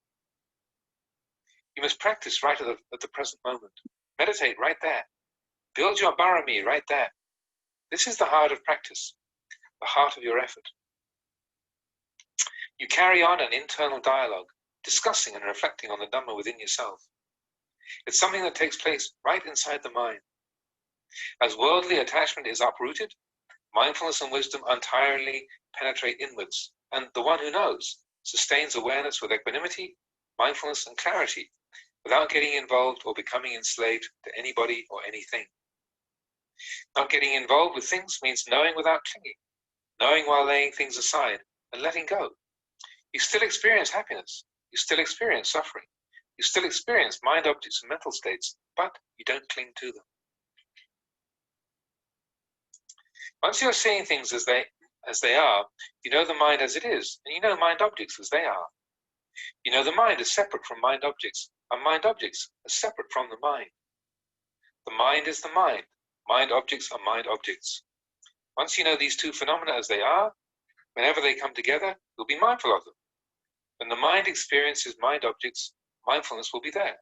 You must practice right at the present moment. Meditate right there. Build your barami right there. This is the heart of practice, the heart of your effort. You carry on an internal dialogue, discussing and reflecting on the Dhamma within yourself. It's something that takes place right inside the mind. As worldly attachment is uprooted, mindfulness and wisdom entirely penetrate inwards, and the one who knows sustains awareness with equanimity, mindfulness, and clarity, without getting involved or becoming enslaved to anybody or anything. Not getting involved with things means knowing without clinging, knowing while laying things aside and letting go. You still experience happiness, you still experience suffering, you still experience mind objects and mental states, but you don't cling to them. Once you're seeing things as they are, you know the mind as it is, and you know mind objects as they are. You know the mind is separate from mind objects, and mind objects are separate from the mind. The mind is the mind. Mind objects are mind objects. Once you know these two phenomena as they are, whenever they come together, you'll be mindful of them. When the mind experiences mind objects, mindfulness will be there.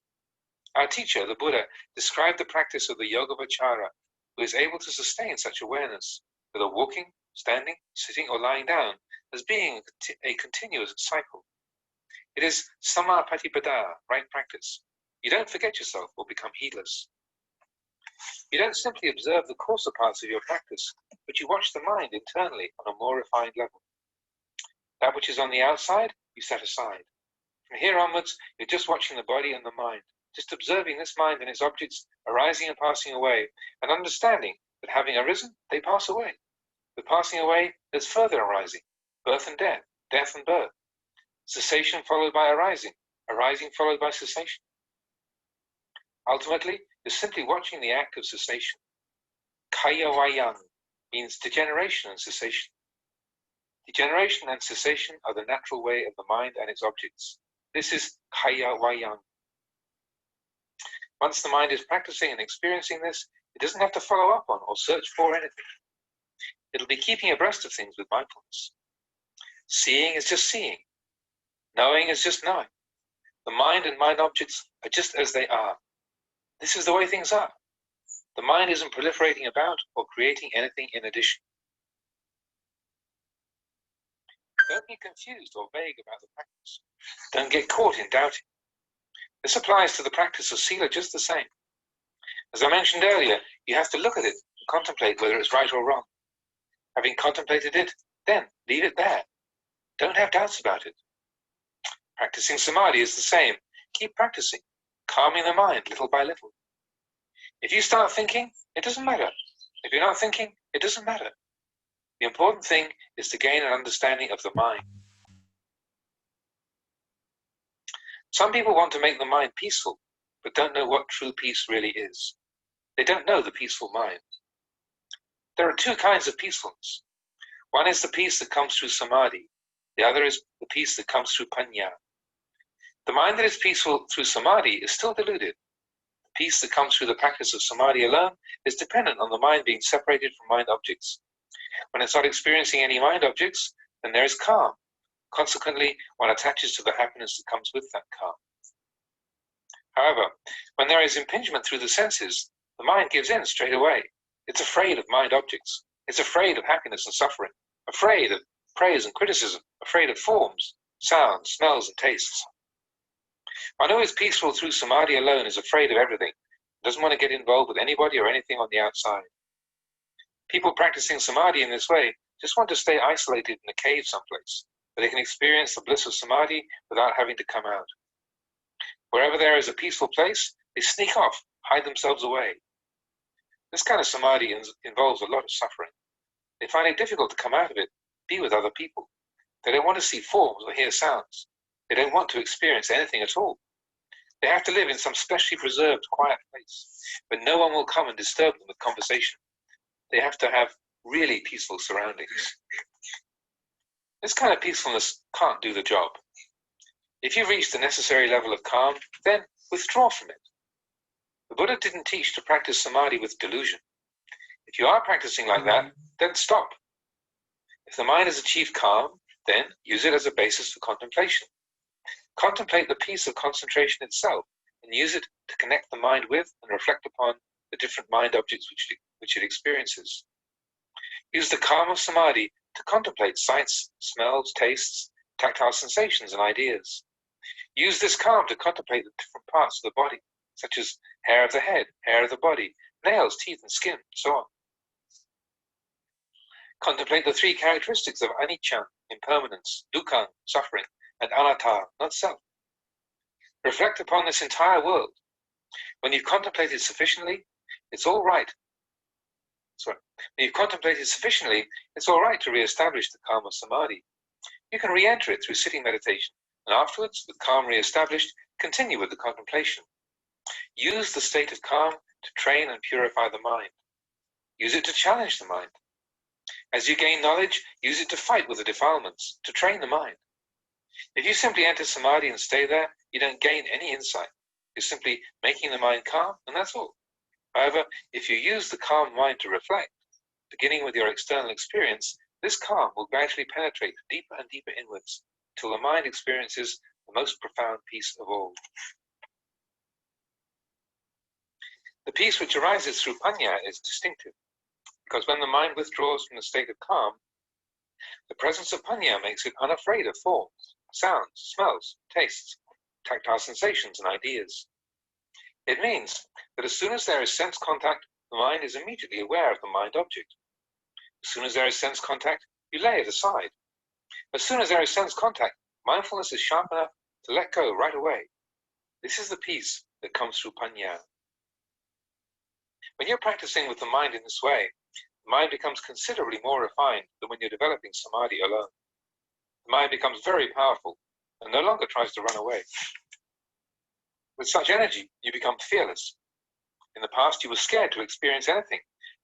Our teacher, the Buddha, described the practice of the Yogavachara, who is able to sustain such awareness, whether walking, standing, sitting, or lying down, as being a continuous cycle. It is samapatipada, right practice. You don't forget yourself or become heedless. You don't simply observe the coarser parts of your practice, but you watch the mind internally on a more refined level. That which is on the outside, you set aside. From here onwards, you're just watching the body and the mind, just observing this mind and its objects arising and passing away, and understanding that having arisen, they pass away. With passing away, there's further arising, birth and death, death and birth. Cessation followed by arising, arising followed by cessation. Ultimately, you're simply watching the act of cessation. Kaya Vayang means degeneration and cessation. Degeneration and cessation are the natural way of the mind and its objects. This is Kaya Vayang. Once the mind is practicing and experiencing this, it doesn't have to follow up on or search for anything. It'll be keeping abreast of things with mindfulness. Seeing is just seeing. Knowing is just knowing. The mind and mind objects are just as they are. This is the way things are. The mind isn't proliferating about or creating anything in addition. Don't be confused or vague about the practice. Don't get caught in doubting. This applies to the practice of sila just the same. As I mentioned earlier, you have to look at it and contemplate whether it's right or wrong. Having contemplated it, then leave it there. Don't have doubts about it. Practicing samadhi is the same. Keep practicing, calming the mind little by little. If you start thinking, it doesn't matter. If you're not thinking, it doesn't matter. The important thing is to gain an understanding of the mind. Some people want to make the mind peaceful, but don't know what true peace really is. They don't know the peaceful mind. There are two kinds of peacefulness. One is the peace that comes through samadhi. The other is the peace that comes through panya. The mind that is peaceful through samadhi is still deluded. The peace that comes through the practice of samadhi alone is dependent on the mind being separated from mind objects. When it's not experiencing any mind objects, then there is calm. Consequently, one attaches to the happiness that comes with that calm. However, when there is impingement through the senses, the mind gives in straight away. It's afraid of mind objects. It's afraid of happiness and suffering, afraid of praise and criticism, afraid of forms, sounds, smells, and tastes. One who is peaceful through samadhi alone is afraid of everything, doesn't want to get involved with anybody or anything on the outside. People practicing samadhi in this way just want to stay isolated in a cave someplace, where they can experience the bliss of samadhi without having to come out. Wherever there is a peaceful place, they sneak off, hide themselves away. This kind of samadhi involves a lot of suffering. They find it difficult to come out of it, be with other people. They don't want to see forms or hear sounds. They don't want to experience anything at all. They have to live in some specially preserved, quiet place, where no one will come and disturb them with conversation. They have to have really peaceful surroundings. This kind of peacefulness can't do the job. If you reach the necessary level of calm, then withdraw from it. The Buddha didn't teach to practice samadhi with delusion. If you are practicing like that, then stop. If the mind has achieved calm, then use it as a basis for contemplation. Contemplate the peace of concentration itself and use it to connect the mind with and reflect upon the different mind objects which it experiences. Use the calm of samadhi to contemplate sights, smells, tastes, tactile sensations, and ideas. Use this calm to contemplate the different parts of the body, such as hair of the head, hair of the body, nails, teeth, and skin, and so on. Contemplate the three characteristics of anicca, impermanence, dukkha, suffering, and anatta, not self. Reflect upon this entire world. When you've contemplated sufficiently, it's all right. When you've contemplated sufficiently, it's all right to re-establish the calm of samadhi. You can re-enter it through sitting meditation, and afterwards, with calm re-established, continue with the contemplation. Use the state of calm to train and purify the mind. Use it to challenge the mind. As you gain knowledge, use it to fight with the defilements, to train the mind. If you simply enter samadhi and stay there, you don't gain any insight. You're simply making the mind calm, and that's all. However, if you use the calm mind to reflect, beginning with your external experience, this calm will gradually penetrate deeper and deeper inwards, till the mind experiences the most profound peace of all. The peace which arises through panya is distinctive, because when the mind withdraws from the state of calm, the presence of panya makes it unafraid of forms, sounds, smells, tastes, tactile sensations, and ideas. It means that as soon as there is sense contact, the mind is immediately aware of the mind object. As soon as there is sense contact, you lay it aside. As soon as there is sense contact, mindfulness is sharp enough to let go right away. This is the peace that comes through panya. When you're practicing with the mind in this way, the mind becomes considerably more refined than when you're developing samadhi alone. The mind becomes very powerful and no longer tries to run away. With such energy, you become fearless. In the past, you were scared to experience anything,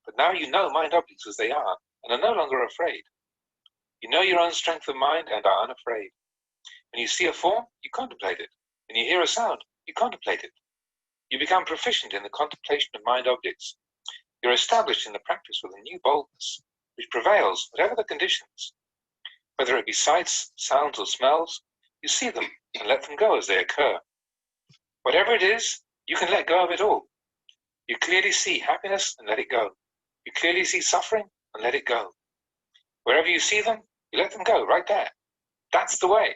but now you know mind objects as they are and are no longer afraid. You know your own strength of mind and are unafraid. When you see a form, you contemplate it. When you hear a sound, you contemplate it. You become proficient in the contemplation of mind objects. You're established in the practice with a new boldness, which prevails whatever the conditions. Whether it be sights, sounds, or smells, you see them and let them go as they occur. Whatever it is, you can let go of it all. You clearly see happiness and let it go. You clearly see suffering and let it go. Wherever you see them, you let them go right there. That's the way.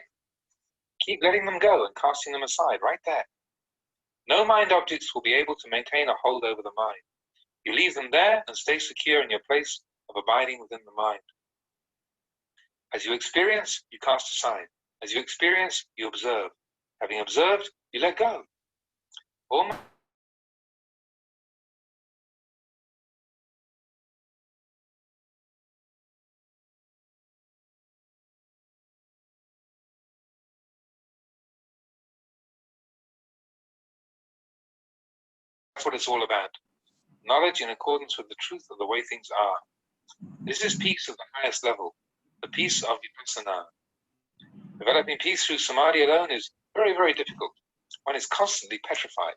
Keep letting them go and casting them aside right there. No mind objects will be able to maintain a hold over the mind. You leave them there and stay secure in your place of abiding within the mind. As you experience, you cast aside. As you experience, you observe. Having observed, you let go. All That's what it's all about. Knowledge in accordance with the truth of the way things are. This is peace at the highest level, the peace of vipassana. Developing peace through samadhi alone is very, very difficult. One is constantly petrified.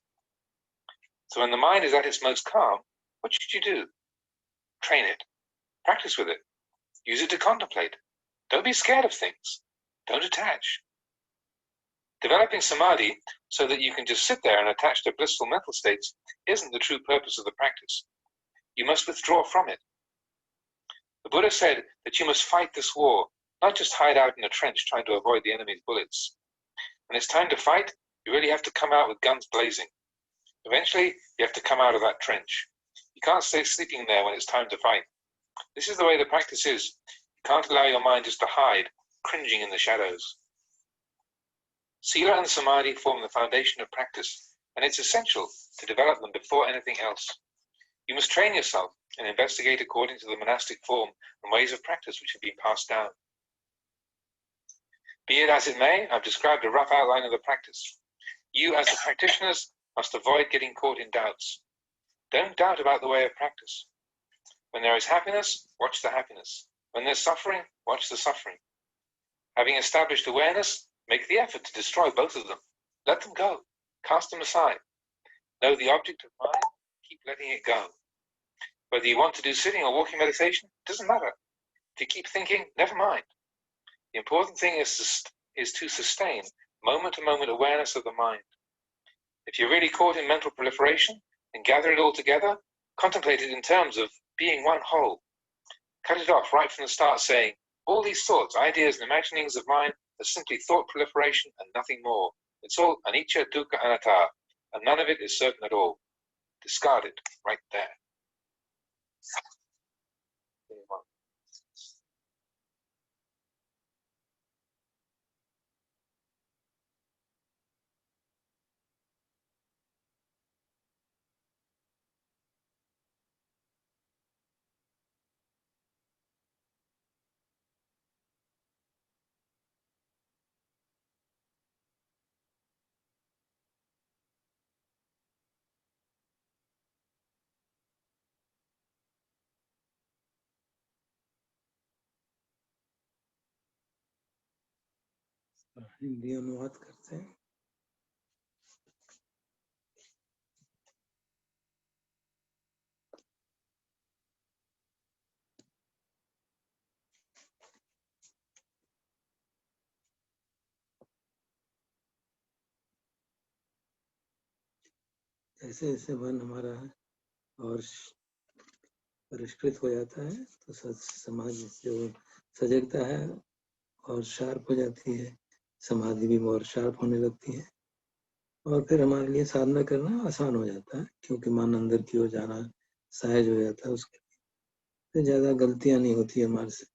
So when the mind is at its most calm, what should you do? Train it. Practice with it. Use it to contemplate. Don't be scared of things. Don't attach. Developing samadhi so that you can just sit there and attach to blissful mental states isn't the true purpose of the practice. You must withdraw from it. The Buddha said that you must fight this war, not just hide out in a trench trying to avoid the enemy's bullets. When it's time to fight, you really have to come out with guns blazing. Eventually, you have to come out of that trench. You can't stay sleeping there when it's time to fight. This is the way the practice is. You can't allow your mind just to hide, cringing in the shadows. Sila and Samadhi form the foundation of practice, and it's essential to develop them before anything else. You must train yourself and investigate according to the monastic form and ways of practice which have been passed down. Be it as it may, I've described a rough outline of the practice. You, as the practitioners, must avoid getting caught in doubts. Don't doubt about the way of practice. When there is happiness, watch the happiness. When there's suffering, watch the suffering. Having established awareness, make the effort to destroy both of them. Let them go. Cast them aside. Know the object of mind, keep letting it go. Whether you want to do sitting or walking meditation, doesn't matter. If you keep thinking, never mind. The important thing is to sustain moment-to-moment awareness of the mind. If you're really caught in mental proliferation, then gather it all together, contemplate it in terms of being one whole. Cut it off right from the start saying, all these thoughts, ideas, and imaginings of mine are simply thought proliferation and nothing more. It's all anicca, dukkha, anatta, and none of it is certain at all. Discard it right there. Hindi अनुवाद करते हैं। जैसे जैसे मन हमारा और परिष्कृत हो जाता है तो समाज जो सजगता है और शार्प हो जाती है, समाधि भी और शार्प होने लगती है और फिर हमारे लिए साधना करना आसान हो जाता है क्योंकि मन अंदर की ओर जाना सहज हो जाता है, उसके लिए ज्यादा गलतियां नहीं होती हमारे से।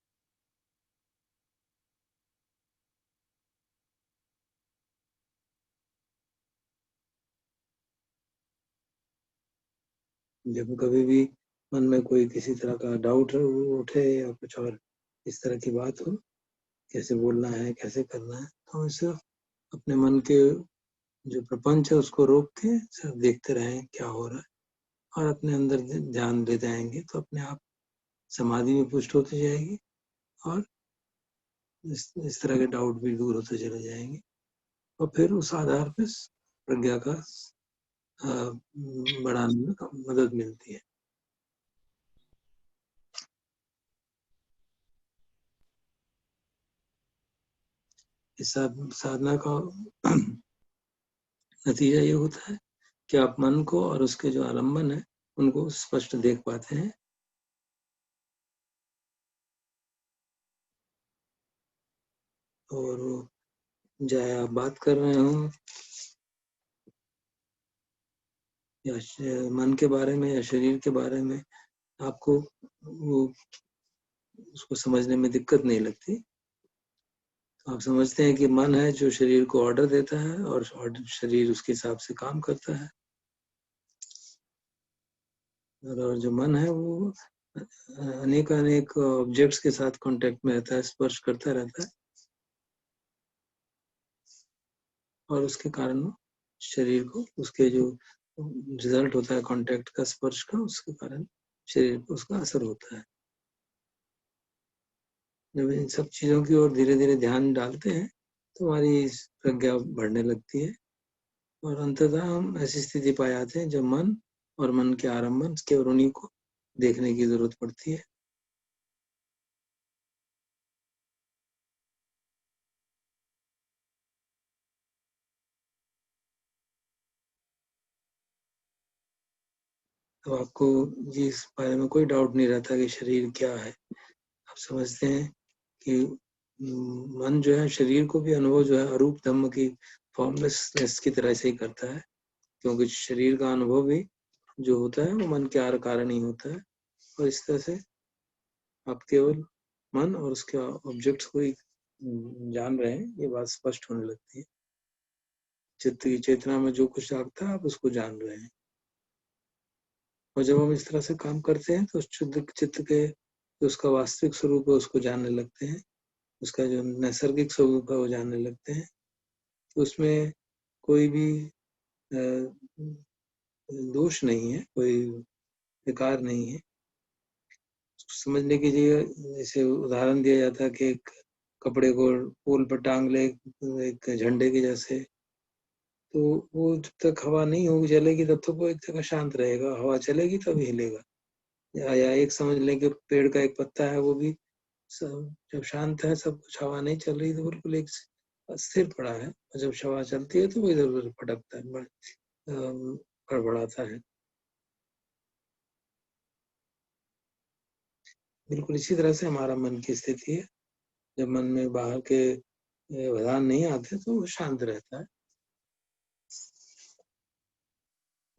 जब कभी भी मन में कोई किसी तरह का डाउट उठे या कुछ और इस तरह की बात हो, कैसे बोलना है, कैसे करना है, तो हम सिर्फ अपने मन के जो प्रपंच है उसको रोक के सिर्फ देखते रहें क्या हो रहा है और अपने अंदर ध्यान दे जाएंगे तो अपने आप समाधि में पुष्ट होती जाएगी और इस तरह के डाउट भी दूर होते चले जाएंगे और फिर उस आधार पर प्रज्ञा का बढ़ाने में मदद मिलती है। इस साधना का नतीजा ये होता है कि आप मन को और उसके जो आलम्बन है उनको स्पष्ट देख पाते हैं और चाहे आप बात कर रहे हो या मन के बारे में या शरीर के बारे में, आपको वो उसको समझने में दिक्कत नहीं लगती। आप समझते हैं कि मन है जो शरीर को ऑर्डर देता है और शरीर उसके हिसाब से काम करता है और जो मन है वो अनेक ऑब्जेक्ट्स के साथ कांटेक्ट में रहता है, स्पर्श करता रहता है और उसके कारण शरीर को उसके जो रिजल्ट होता है कांटेक्ट का, स्पर्श का, उसके कारण शरीर पर उसका असर होता है। जब इन सब चीजों की ओर धीरे धीरे ध्यान डालते हैं तो हमारी प्रज्ञा बढ़ने लगती है और अंततः हम ऐसी स्थिति पा जाते हैं जब मन और मन के आरंभन केवल उन्हीं को देखने की जरूरत पड़ती है। तो आपको इस बारे में कोई डाउट नहीं रहता कि शरीर क्या है। आप समझते हैं कि मन जो है शरीर को भी अनुभव जो है अरूप धम्म की फॉर्मलेसनेस की तरह से ही करता है, क्योंकि शरीर का अनुभव भी जो होता है वो मन के कारण ही होता है। और इस तरह से आप केवल मन और उसके ऑब्जेक्ट्स को ही जान रहे हैं, ये बात स्पष्ट होने लगती है। चित्त की चेतना में जो कुछ आता है आप उसको जान रहे हैं। और जब हम इस तरह से काम करते हैं तो शुद्ध चित्त के जो उसका वास्तविक स्वरूप है उसको जानने लगते हैं, उसका जो नैसर्गिक स्वरूप है वो जानने लगते हैं। तो उसमें कोई भी दोष नहीं है, कोई विकार नहीं है। समझने के लिए जैसे उदाहरण दिया जाता है कि एक कपड़े को पोल पर टांग ले एक झंडे के जैसे, तो वो जब तक हवा नहीं होगी चलेगी तब तक वो एक जगह शांत रहेगा, हवा चलेगी तब हिलेगा। या एक समझ लें कि पेड़ का एक पत्ता है, वो भी सब जब शांत है, सब कुछ हवा नहीं चल रही तो बिल्कुल एक स्थिर पड़ा है, और जब हवा चलती है तो वो इधर उधर फटकता है, बड़बड़ाता है। बिल्कुल इसी तरह से हमारा मन की स्थिति है। जब मन में बाहर के वधान नहीं आते तो वो शांत रहता है।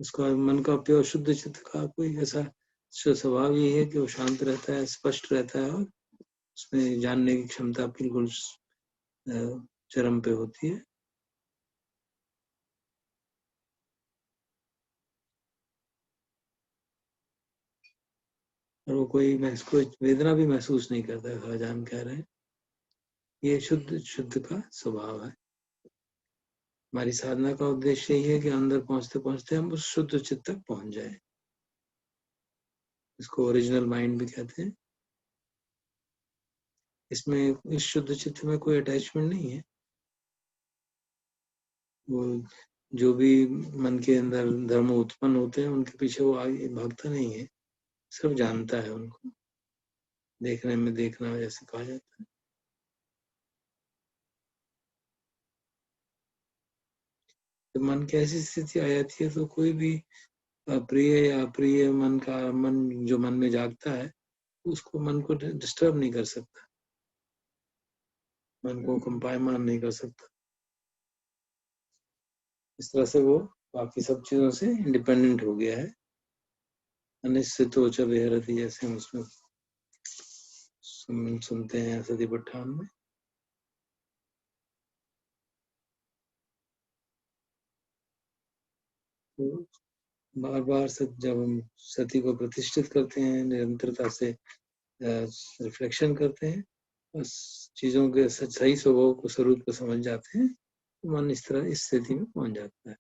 उसका मन का प्योर शुद्ध चित्त का कोई ऐसा स्वभाव यही है कि वो शांत रहता है, स्पष्ट रहता है, और उसमें जानने की क्षमता बिल्कुल चरम पे होती है। और वो कोई वेदना भी महसूस नहीं करता है। सहजान कह रहे हैं ये शुद्ध का स्वभाव है। हमारी साधना का उद्देश्य यही है कि अंदर पहुंचते पहुंचते हम उस शुद्ध चित्त तक पहुंच जाए। इसको ओरिजिनल माइंड भी कहते हैं। इसमें इस शुद्ध चित्त में कोई अटैचमेंट नहीं है। वो जो भी मन के अंदर धर्म उत्पन्न होते हैं उनके पीछे वो आगे भागता नहीं है, सिर्फ जानता है उनको। देखने में देखना जैसे कहा जाता है। जब मन की ऐसी स्थिति आ जाती है तो कोई भी अप्रिय या अप्रिय मन जो मन में जागता है उसको मन को डिस्टर्ब नहीं कर सकता, मन को कंपायमान नहीं कर सकता। इस तरह से वो बाकी सब चीजों से इंडिपेंडेंट हो गया है। अनिश्चितो च विहरति, जैसे हम उसमें सुनते हैं सती पट्ठान में। तो बार बार जब हम सती को प्रतिष्ठित करते हैं, निरंतरता से रिफ्लेक्शन करते हैं, बस चीजों के सही स्वभाव को, स्वरूप को समझ जाते हैं, तो मन इस तरह इस स्थिति में पहुंच जाता है।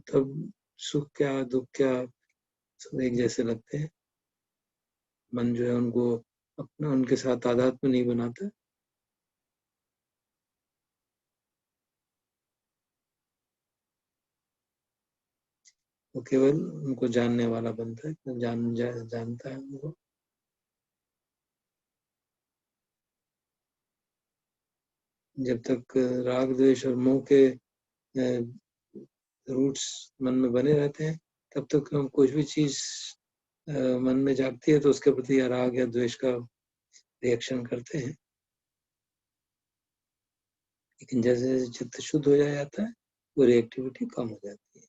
तब सुख क्या दुख क्या सब एक जैसे लगते हैं। मन जो है उनको अपना उनके साथ तादात्म्य नहीं बनाता। वो केवल उनको जानने वाला बनता है, जानता है उनको। जब तक राग द्वेष और मोह के रूट्स मन में बने रहते हैं तब तक हम कुछ भी चीज मन में जागती है तो उसके प्रति या राग या द्वेष का रिएक्शन करते हैं। लेकिन जैसे जैसे चित्त शुद्ध हो जाता है वो रिएक्टिविटी कम हो जाती है।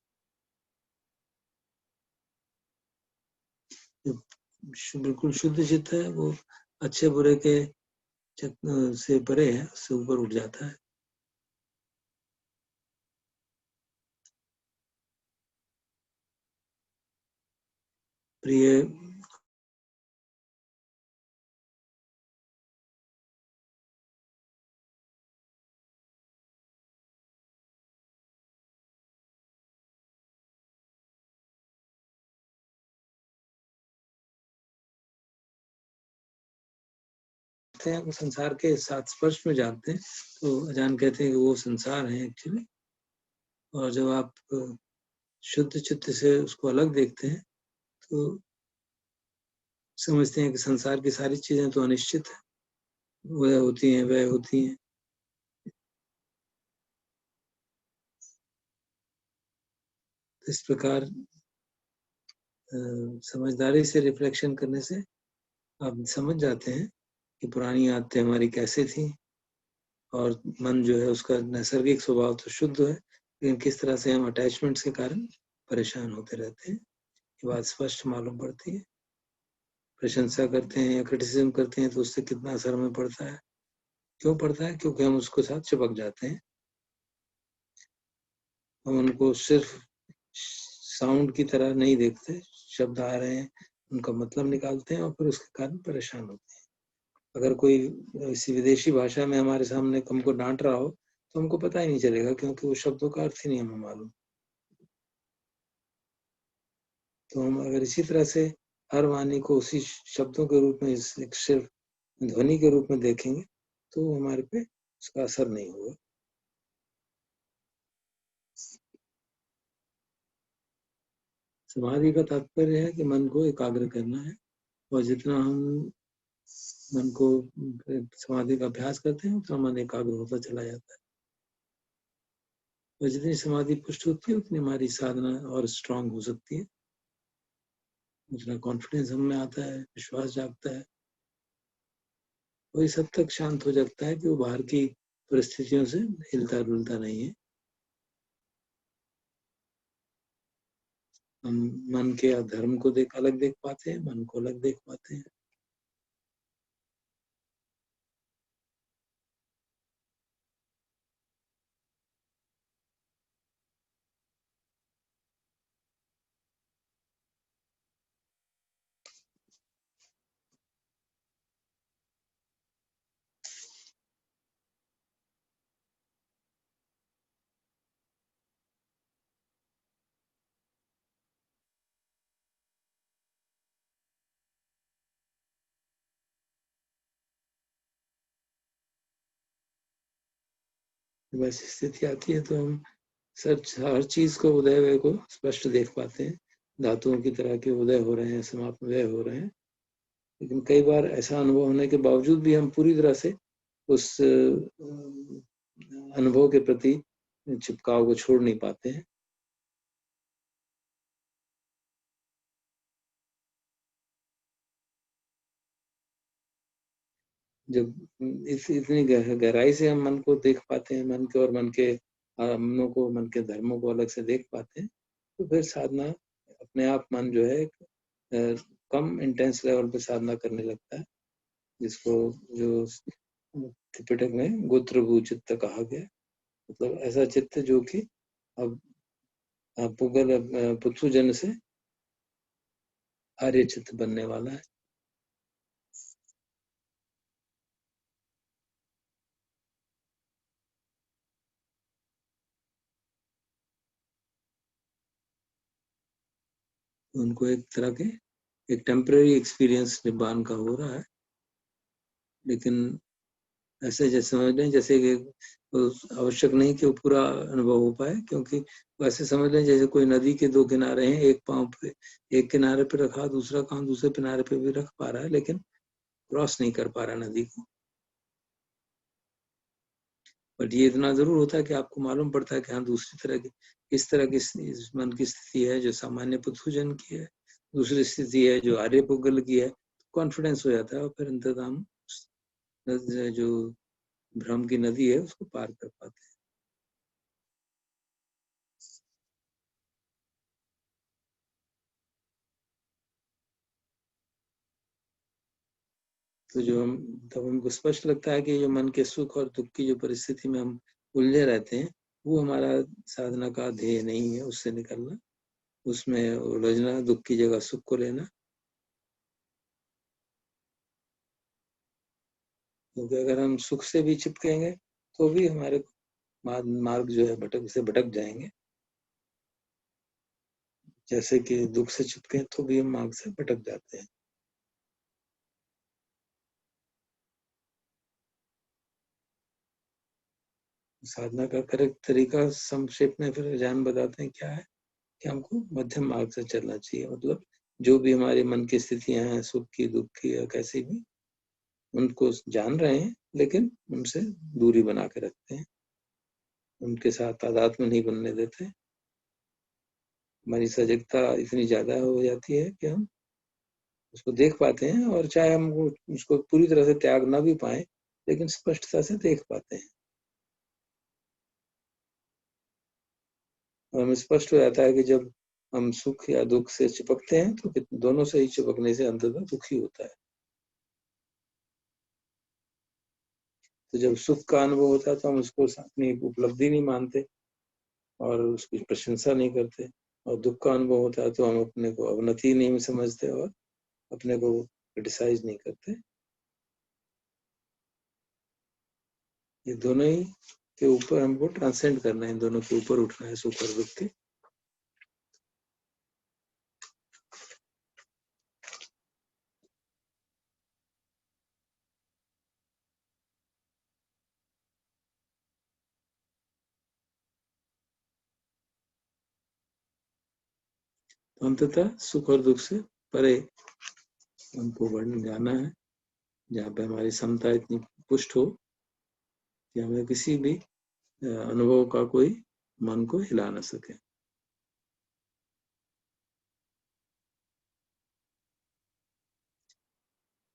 जो बिल्कुल शुद्ध चित्त है वो अच्छे बुरे के से परे है, उससे ऊपर उठ जाता है। प्रिय देखते हैं, वो संसार के साथ स्पर्श में जानते हैं, तो अजान कहते हैं कि वो संसार है एक्चुअली। और जब आप शुद्ध चित्त से उसको अलग देखते हैं तो समझते हैं कि संसार की सारी चीजें तो अनिश्चित है, वह होती हैं वह होती हैं। इस प्रकार समझदारी से रिफ्लेक्शन करने से आप समझ जाते हैं कि पुरानी आदतें हमारी कैसे थी, और मन जो है उसका नैसर्गिक स्वभाव तो शुद्ध है, लेकिन किस तरह से हम अटैचमेंट्स के कारण परेशान होते रहते हैं, ये बात स्पष्ट मालूम पड़ती है। प्रशंसा करते हैं या क्रिटिसिज्म करते हैं तो उससे कितना असर हमें पड़ता है, क्यों पड़ता है? क्योंकि हम उसके साथ चिपक जाते हैं। हम उनको सिर्फ साउंड की तरह नहीं देखते, शब्द आ रहे हैं उनका मतलब निकालते हैं और फिर उसके कारण परेशान होते हैं। अगर कोई किसी विदेशी भाषा में हमारे सामने हमको डांट रहा हो तो हमको पता ही नहीं चलेगा, क्योंकि वो शब्दों का अर्थ ही नहीं हमें मालूम। तो हम अगर इसी तरह से हर वाणी को उसी शब्दों के रूप में, सिर्फ ध्वनि के रूप में देखेंगे तो हमारे पे उसका असर नहीं होगा। समाधि का तात्पर्य है कि मन को एकाग्र करना है, और जितना हम मन को समाधि का अभ्यास करते हैं उतना मन एकाग्र होता चला जाता है, और जितनी समाधि पुष्ट होती है उतनी हमारी साधना और स्ट्रांग हो सकती है, उतना कॉन्फिडेंस हम में आता है, विश्वास जागता है, वही सब तक शांत हो जाता है कि वो बाहर की परिस्थितियों से हिलता डुलता नहीं है। हम मन के धर्म को अलग देख पाते हैं, मन को अलग देख पाते हैं। वैसी स्थिति आती है तो हम हर चीज को, उदय व्यय को स्पष्ट देख पाते हैं। धातुओं की तरह के उदय हो रहे हैं, समाप्त व्यय हो रहे हैं, लेकिन कई बार ऐसा अनुभव होने के बावजूद भी हम पूरी तरह से उस अनुभव के प्रति चिपकाव को छोड़ नहीं पाते हैं। जब इतनी गहराई से हम मन को देख पाते हैं, मन के और मन के मनों को, मन के धर्मों को अलग से देख पाते हैं, तो फिर साधना अपने आप, मन जो है कम इंटेंस लेवल पे साधना करने लगता है, जिसको जो त्रिपिटक में गोत्रभू चित्त कहा गया, मतलब ऐसा चित्त जो कि अब पुत्सु जन से आर्य चित्त बनने वाला है। उनको एक तरह के एक टेम्पररी एक्सपीरियंस निब्बान का हो रहा है, लेकिन ऐसे जैसे समझ लें जैसे कि आवश्यक नहीं कि वो पूरा अनुभव हो पाए, क्योंकि वैसे समझ लें जैसे कोई नदी के दो किनारे हैं, एक पांव पे, एक किनारे पे रखा, दूसरा पांव दूसरे किनारे पे भी रख पा रहा है, लेकिन क्रॉस नहीं कर पा रहा नदी को। बट ये इतना जरूर होता है कि आपको मालूम पड़ता है कि हाँ, दूसरी तरह की, इस तरह की इस मन की स्थिति है जो सामान्य पुत्सुजन की है, दूसरी स्थिति है जो आर्य पुगल की है। कॉन्फिडेंस हो जाता है और फिर इंतजाम जो भ्रम की नदी है उसको पार कर पाते हैं। तो जो हम तब हमको स्पष्ट लगता है कि जो मन के सुख और दुख की जो परिस्थिति में हम उलझे रहते हैं, वो हमारा साधना का ध्येय नहीं है, उससे निकलना, उसमें उलझना, दुख की जगह सुख को लेना। क्योंकि अगर हम सुख से भी चिपकेंगे तो भी हमारे मार्ग जो है भटक जाएंगे, जैसे कि दुख से चिपके तो भी हम मार्ग से भटक जाते हैं। साधना का करेक्ट तरीका संक्षेप में फिर जान बताते हैं क्या है कि हमको मध्यम मार्ग से चलना चाहिए। मतलब जो भी हमारे मन की स्थितियां हैं, सुख की, दुख की या कैसी भी, उनको जान रहे हैं लेकिन उनसे दूरी बना के रखते हैं, उनके साथ तादात्म्य नहीं बनने देते। हमारी सजगता इतनी ज्यादा हो जाती है कि हम उसको देख पाते हैं, और चाहे हम उसको पूरी तरह से त्याग ना भी पाए लेकिन स्पष्टता से देख पाते हैं। और हमें स्पष्ट हो जाता है कि जब हम सुख या दुख से चिपकते हैं तो दोनों से ही चिपकने से अंततः दुख ही होता है। तो जब सुख का अनुभव होता है तो हम उसको अपनी उपलब्धि नहीं मानते और उसकी प्रशंसा नहीं करते, और दुख का अनुभव होता है तो हम अपने को अवनति नहीं समझते और अपने को क्रिटिसाइज नहीं करते। ये दोनों ही के ऊपर हमको ट्रांसेंड करना है, इन दोनों के ऊपर उठना है, सुख और दुख के। तो अंततः सुख और दुख से परे हमको बढ़ने जाना है, जहाँ पे हमारी समता इतनी पुष्ट हो कि हमें किसी भी अनुभव का कोई मन को हिला ना सके।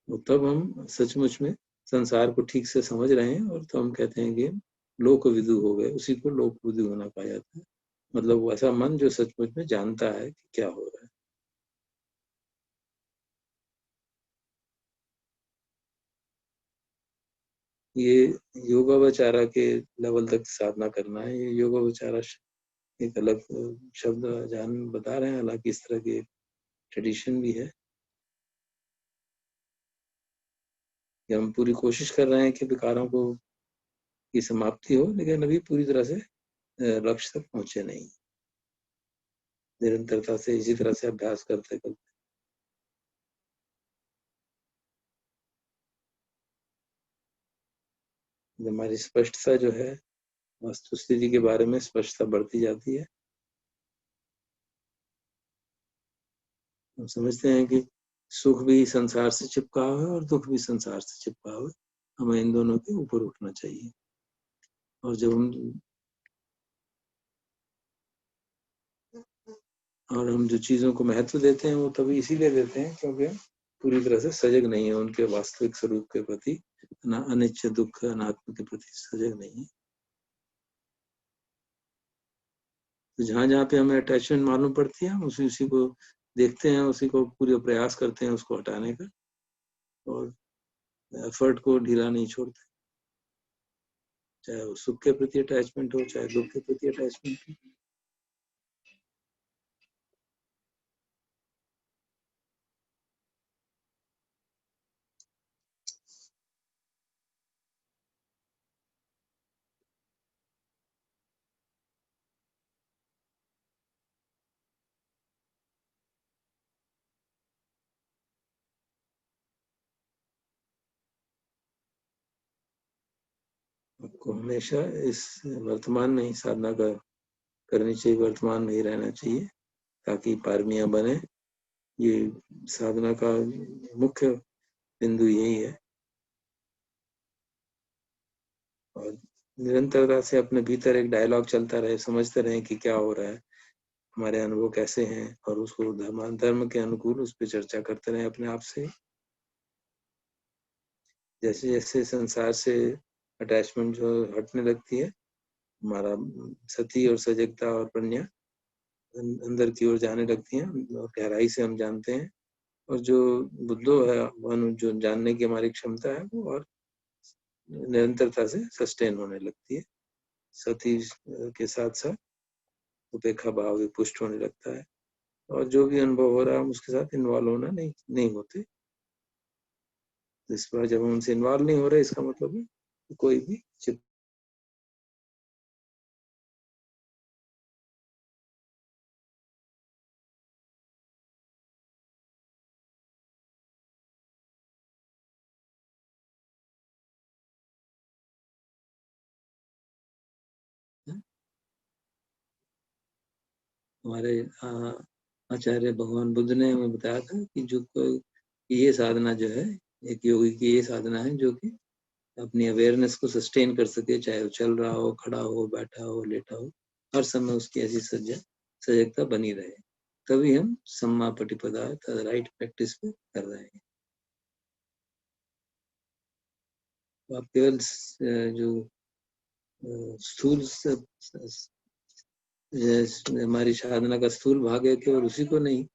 और तब हम सचमुच में संसार को ठीक से समझ रहे हैं, और तो हम कहते हैं कि लोक विदु हो गए। उसी को लोक विदु होना कहा जाता है। मतलब वो ऐसा मन जो सचमुच में जानता है कि क्या हो रहा है। ये योगावचारा के लेवल तक साधना करना है। ये योगावचारा एक अलग शब्द जान बता रहे हैं, हालांकि इस तरह की ट्रेडिशन भी है कि हम पूरी कोशिश कर रहे हैं कि विकारों को की समाप्ति हो, लेकिन अभी पूरी तरह से लक्ष्य तक पहुंचे नहीं। निरंतरता से इसी तरह से अभ्यास करते करते हमारी स्पष्टता जो है, वस्तु स्थिति के बारे में स्पष्टता बढ़ती जाती है। हम समझते हैं कि सुख भी संसार से चिपका हुआ है और दुख भी संसार से चिपका हुआ है। हमें इन दोनों के ऊपर उठना चाहिए। और जब हम जो चीजों को महत्व देते हैं वो तभी इसीलिए देते हैं क्योंकि हम पूरी तरह से सजग नहीं है उनके वास्तविक स्वरूप के प्रति, अनिश्चित दुख अनात्म के प्रति सजग नहीं है। तो जहां जहां पे हमें अटैचमेंट मालूम पड़ती है, हम उसी को देखते हैं, उसी को पूरे प्रयास करते हैं उसको हटाने का, और एफर्ट को ढीला नहीं छोड़ते। चाहे वो सुख के प्रति अटैचमेंट हो, चाहे दुख के प्रति अटैचमेंट हो। आपको हमेशा इस वर्तमान में ही साधना करनी चाहिए, वर्तमान में ही रहना चाहिए ताकि पारमियां बने। ये साधना का मुख्य बिंदु यही है। और निरंतरता से अपने भीतर एक डायलॉग चलता रहे, समझते रहे कि क्या हो रहा है, हमारे अनुभव कैसे हैं, और उसको धर्म के अनुकूल उस पर चर्चा करते रहे अपने आप से। जैसे जैसे संसार से अटैचमेंट जो हटने लगती है, हमारा सती और सजगता और प्रज्ञा अंदर की ओर जाने लगती हैं, और गहराई से हम जानते हैं। और जो बुद्धो है, जो जानने की हमारी क्षमता है, वो और निरंतरता से सस्टेन होने लगती है। सती के साथ साथ उपेक्षा भाव भी पुष्ट होने लगता है, और जो भी अनुभव हो रहा है हम उसके साथ इन्वॉल्व होना नहीं होते। इस बार जब हम उनसे इन्वॉल्व नहीं हो रहे, इसका मतलब है कोई भी हमारे आचार्य भगवान बुद्ध ने हमें बताया था कि जो कोई ये साधना जो है, एक योगी की ये साधना है जो कि अपनी अवेयरनेस को सस्टेन कर सके, चाहे वो चल रहा हो, खड़ा हो, बैठा हो, लेटा हो, हर समय उसकी ऐसी सजगता बनी रहे, तभी हम सम्मा पटिपदा राइट प्रैक्टिस पे कर रहे हैं। तो आप केवल जो स्थूल हमारी साधना का स्थूल भाग है केवल उसी को नहीं,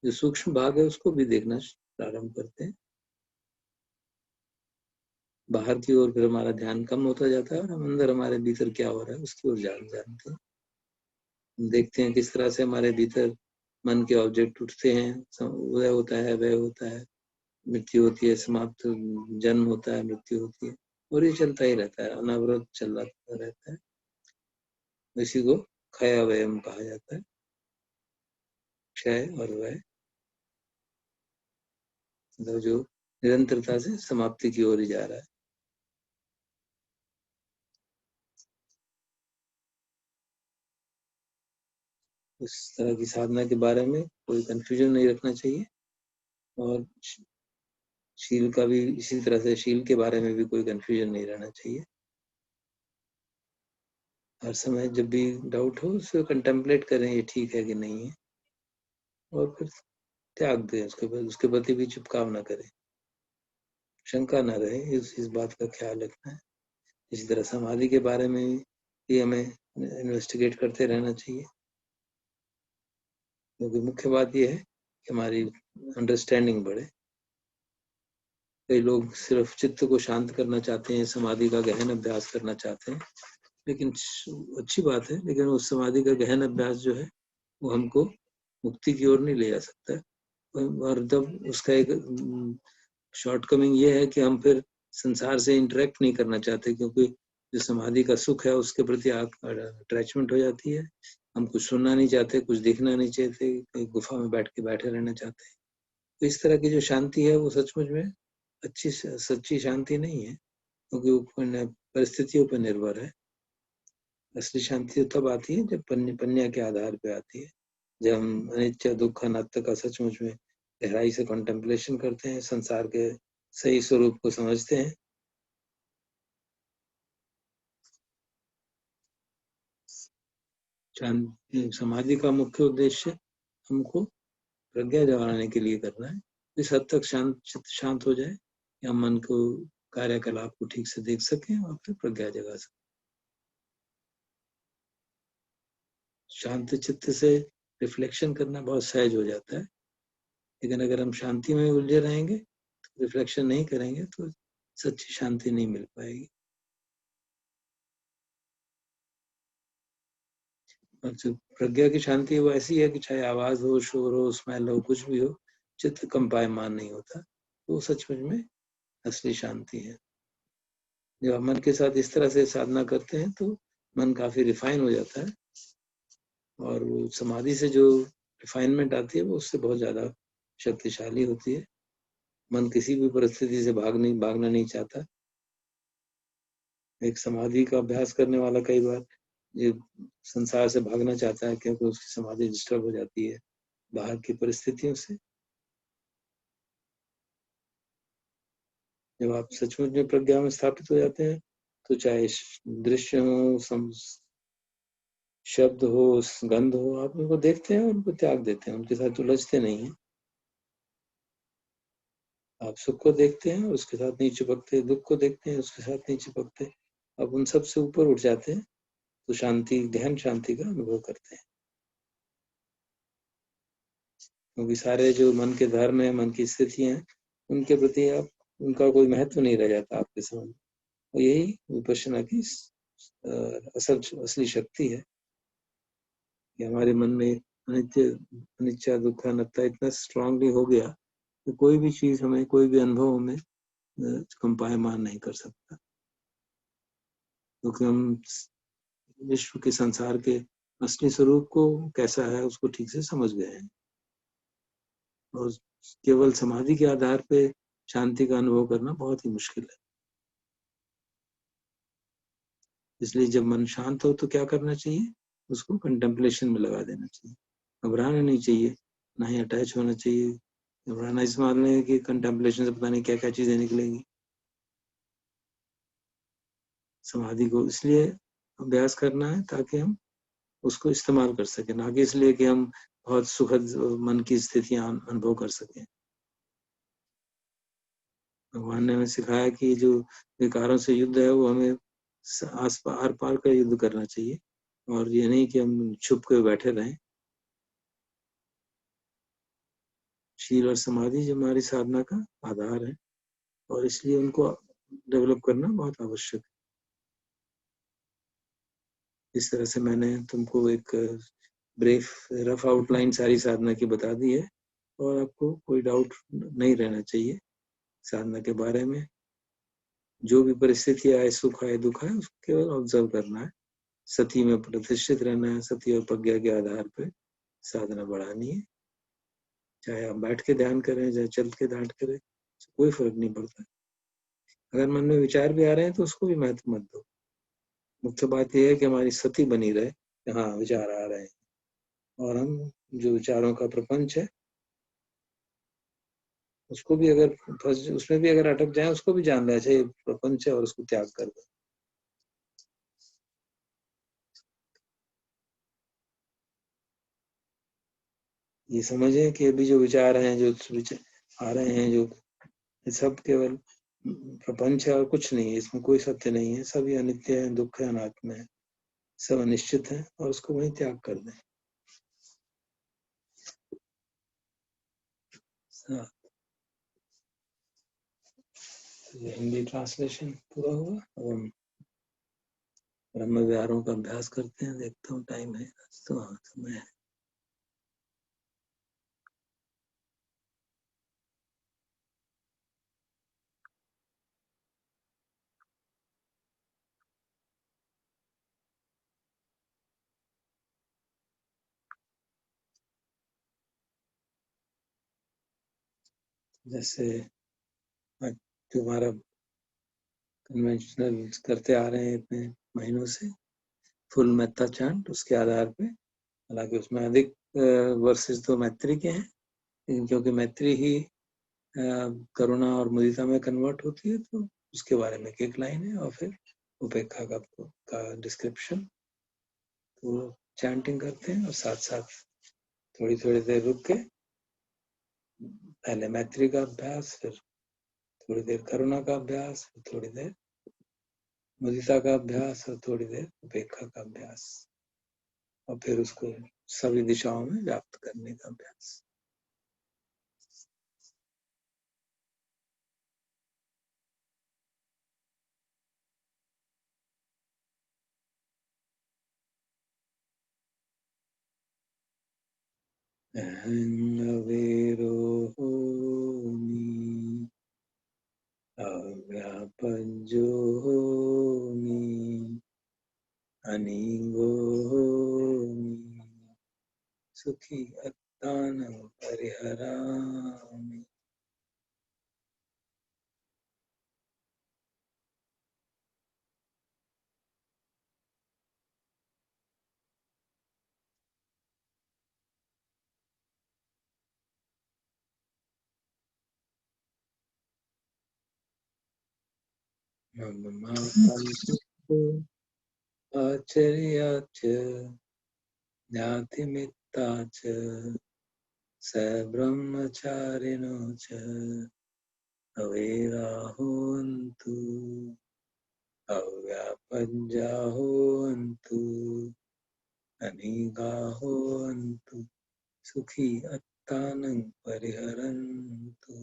जो सूक्ष्म भाग है उसको भी देखना प्रारंभ करते हैं। बाहर की ओर फिर हमारा ध्यान कम होता जाता है और हम अंदर हमारे भीतर क्या हो रहा है उसकी ओर जानते हैं। हम देखते हैं किस तरह से हमारे भीतर मन के ऑब्जेक्ट उठते हैं, उदय होता है, वह होता है, मृत्यु होती है, समाप्त, जन्म होता है, मृत्यु होती है, और ये चलता ही रहता है, अनवरत चल रहा रहता है। इसी को क्षय वयम कहा जाता है, क्षय और वय, मतलब जो निरंतरता से समाप्ति की ओर ही जा रहा है। इस तरह की साधना के बारे में कोई कंफ्यूजन नहीं रखना चाहिए, और शील का भी इसी तरह से, शील के बारे में भी कोई कंफ्यूजन नहीं रहना चाहिए। हर समय जब भी डाउट हो उसको कंटेम्पलेट करें, ये ठीक है कि नहीं है, और फिर त्याग दें, उसके प्रति भी चुपकाव ना करें, शंका ना रहे, इस बात का ख्याल रखना है। इसी तरह समाधि के बारे में भी हमें इन्वेस्टिगेट करते रहना चाहिए, क्योंकि मुख्य बात यह है कि हमारी अंडरस्टैंडिंग बढ़े। कई लोग सिर्फ चित्त को शांत करना चाहते हैं, समाधि का गहन अभ्यास करना चाहते हैं, लेकिन अच्छी बात है, लेकिन उस समाधि का गहन अभ्यास जो है वो हमको मुक्ति की ओर नहीं ले जा सकता है। और जब उसका एक शॉर्टकमिंग ये है कि हम फिर संसार से इंटरेक्ट नहीं करना चाहते, क्योंकि जो समाधि का सुख है उसके प्रति अटैचमेंट हो जाती है। हम कुछ सुनना नहीं चाहते, कुछ देखना नहीं चाहते, गुफा में बैठ के बैठे रहना चाहते हैं। तो इस तरह की जो शांति है वो सचमुच में अच्छी सच्ची शांति नहीं है, क्योंकि वो परिस्थितियों पर निर्भर है। असली शांति तब आती है जब पन्या के आधार पे आती है, जब हम अनित्य, दुख, अनात्म का सचमुच में गहराई से कंटेम्पलेशन करते हैं, संसार के सही स्वरूप को समझते हैं। समाधि का मुख्य उद्देश्य हमको प्रज्ञा जगाने के लिए करना है। इस हद तक शांत हो जाए कि हम मन को, कार्यकलाप को ठीक से देख सकें और फिर प्रज्ञा जगा सकें। शांत चित्त से रिफ्लेक्शन करना बहुत सहज हो जाता है, लेकिन अगर हम शांति में उलझे रहेंगे, तो रिफ्लेक्शन नहीं करेंगे, तो सच्ची शांति नहीं मिल पाएगी। और जो प्रज्ञा की शांति वो ऐसी है कि चाहे आवाज हो, शोर हो, स्मेल हो, कुछ भी हो, चित्त कंपायमान नहीं होता, तो सचमुच में असली शांति है। जब मन के साथ इस तरह से साधना करते हैं तो मन काफी रिफाइन हो जाता है, और वो समाधि से जो रिफाइनमेंट आती है वो उससे बहुत ज्यादा शक्तिशाली होती है। मन किसी भी परिस्थिति से भागना नहीं चाहता। एक समाधि का अभ्यास करने वाला कई बार ये संसार से भागना चाहता है, क्योंकि उसकी समाधि डिस्टर्ब हो जाती है बाहर की परिस्थितियों से। जब आप सचमुच में प्रज्ञा में स्थापित हो जाते हैं, तो चाहे दृश्य हो, शब्द हो, गंध हो, आप उनको देखते हैं और उनको त्याग देते हैं, उनके साथ उलझते नहीं हैं। आप सुख को देखते हैं उसके साथ नहीं चिपकते, दुख को देखते हैं उसके साथ नहीं चिपकते, आप उन सब से ऊपर उठ जाते हैं, तो शांति, गहन शांति का अनुभव करते हैं। क्योंकि सारे जो मन के धर्म है, मन की स्थितियां हैं, उनके प्रति आप, उनका कोई महत्व नहीं रह जाता आपके सामने। और यही विपश्यना की असली शक्ति है कि हमारे मन में अनित्य, दुख, अनात्मा इतना स्ट्रांगली हो गया कि कोई भी चीज हमें, कोई भी अनुभव हमें कंपायमान नहीं कर सकता, क्योंकि हम विश्व के, संसार के असली स्वरूप को कैसा है उसको ठीक से समझ गए हैं। और केवल समाधि के आधार पे शांति का अनुभव करना बहुत ही मुश्किल है। इसलिए जब मन शांत हो तो क्या करना चाहिए, उसको कंटेम्पलेशन में लगा देना चाहिए। घबराना नहीं चाहिए, ना ही अटैच होना चाहिए। घबराना इस मामले में कि कंटेम्पलेशन से पता नहीं क्या क्या चीजें निकलेंगी। समाधि को इसलिए अभ्यास करना है ताकि हम उसको इस्तेमाल कर सकें, ना कि इसलिए कि हम बहुत सुखद मन की स्थितियां अनुभव कर सकें। भगवान ने हमें सिखाया कि जो विकारों से युद्ध है वो हमें आस पार पार का युद्ध करना चाहिए, और ये नहीं कि हम छुप के बैठे रहें। शील और समाधि जो हमारी साधना का आधार है, और इसलिए उनको डेवलप करना बहुत आवश्यक है। इस तरह से मैंने तुमको एक ब्रीफ रफ आउटलाइन सारी साधना की बता दी है, और आपको कोई डाउट नहीं रहना चाहिए साधना के बारे में। जो भी परिस्थिति आए, सुख आए दुख आए, उसको केवल ऑब्जर्व करना है, सती में प्रतिष्ठित रहना है, सती और प्रज्ञा के आधार पर साधना बढ़ानी है। चाहे आप बैठ के ध्यान करें, चाहे चल के ध्यान करें, कोई फर्क नहीं पड़ता। अगर मन में विचार भी आ रहे हैं तो उसको भी महत्व मत दो। मुख्य बात यह है कि हमारी सती बनी रहे, हाँ विचार आ रहे हैं, और हम जो विचारों का प्रपंच है उसको भी अगर उसमें भी अगर अटक जाए, उसको भी जान लेना चाहिए प्रपंच है, और उसको त्याग कर दो। ये समझें कि अभी जो विचार हैं, जो आ रहे हैं, जो सब केवल प्रपंच है और कुछ नहीं है, इसमें कोई सत्य नहीं है, सभी अनित्य है, दुख है, अनात्म है, सब अनिश्चित है, और उसको वहीं त्याग कर दें। हिंदी ट्रांसलेशन पूरा हुआ। अब हम ब्रह्म विहारों का अभ्यास करते हैं। देखता हूँ टाइम है तो, हाँ समय है। जैसे आज तुम्हारा कन्वेंशनल करते आ रहे हैं इतने महीनों से, फुल मेत्ता चांट, उसके आधार पे, हालांकि उसमें अधिक वर्सेस तो मैत्री के हैं, लेकिन क्योंकि मैत्री ही करुणा और मुदिता में कन्वर्ट होती है, तो उसके बारे में एक लाइन है, और फिर उपेक्षा का डिस्क्रिप्शन। तो चैंटिंग करते हैं और साथ साथ थोड़ी थोड़ी देर रुक के पहले मैत्री का अभ्यास, फिर थोड़ी देर करुणा का अभ्यास, फिर थोड़ी देर मुदिता का अभ्यास, और थोड़ी देर उपेक्षा का अभ्यास, और फिर उसको सभी दिशाओं में व्याप्त करने का अभ्यास। अवेरोमि अव्यापज्योमि अनिगोमि सुखी अत्तानं परिहरामि। मम पंचो आचर्या च ज्ञातिमित्ता च स ब्रह्मचारिणो च अवेराहोन्तु अव्यापज्याहोन्तु अनिगाहोन्तु सुखी अत्तानं परिहरन्तु।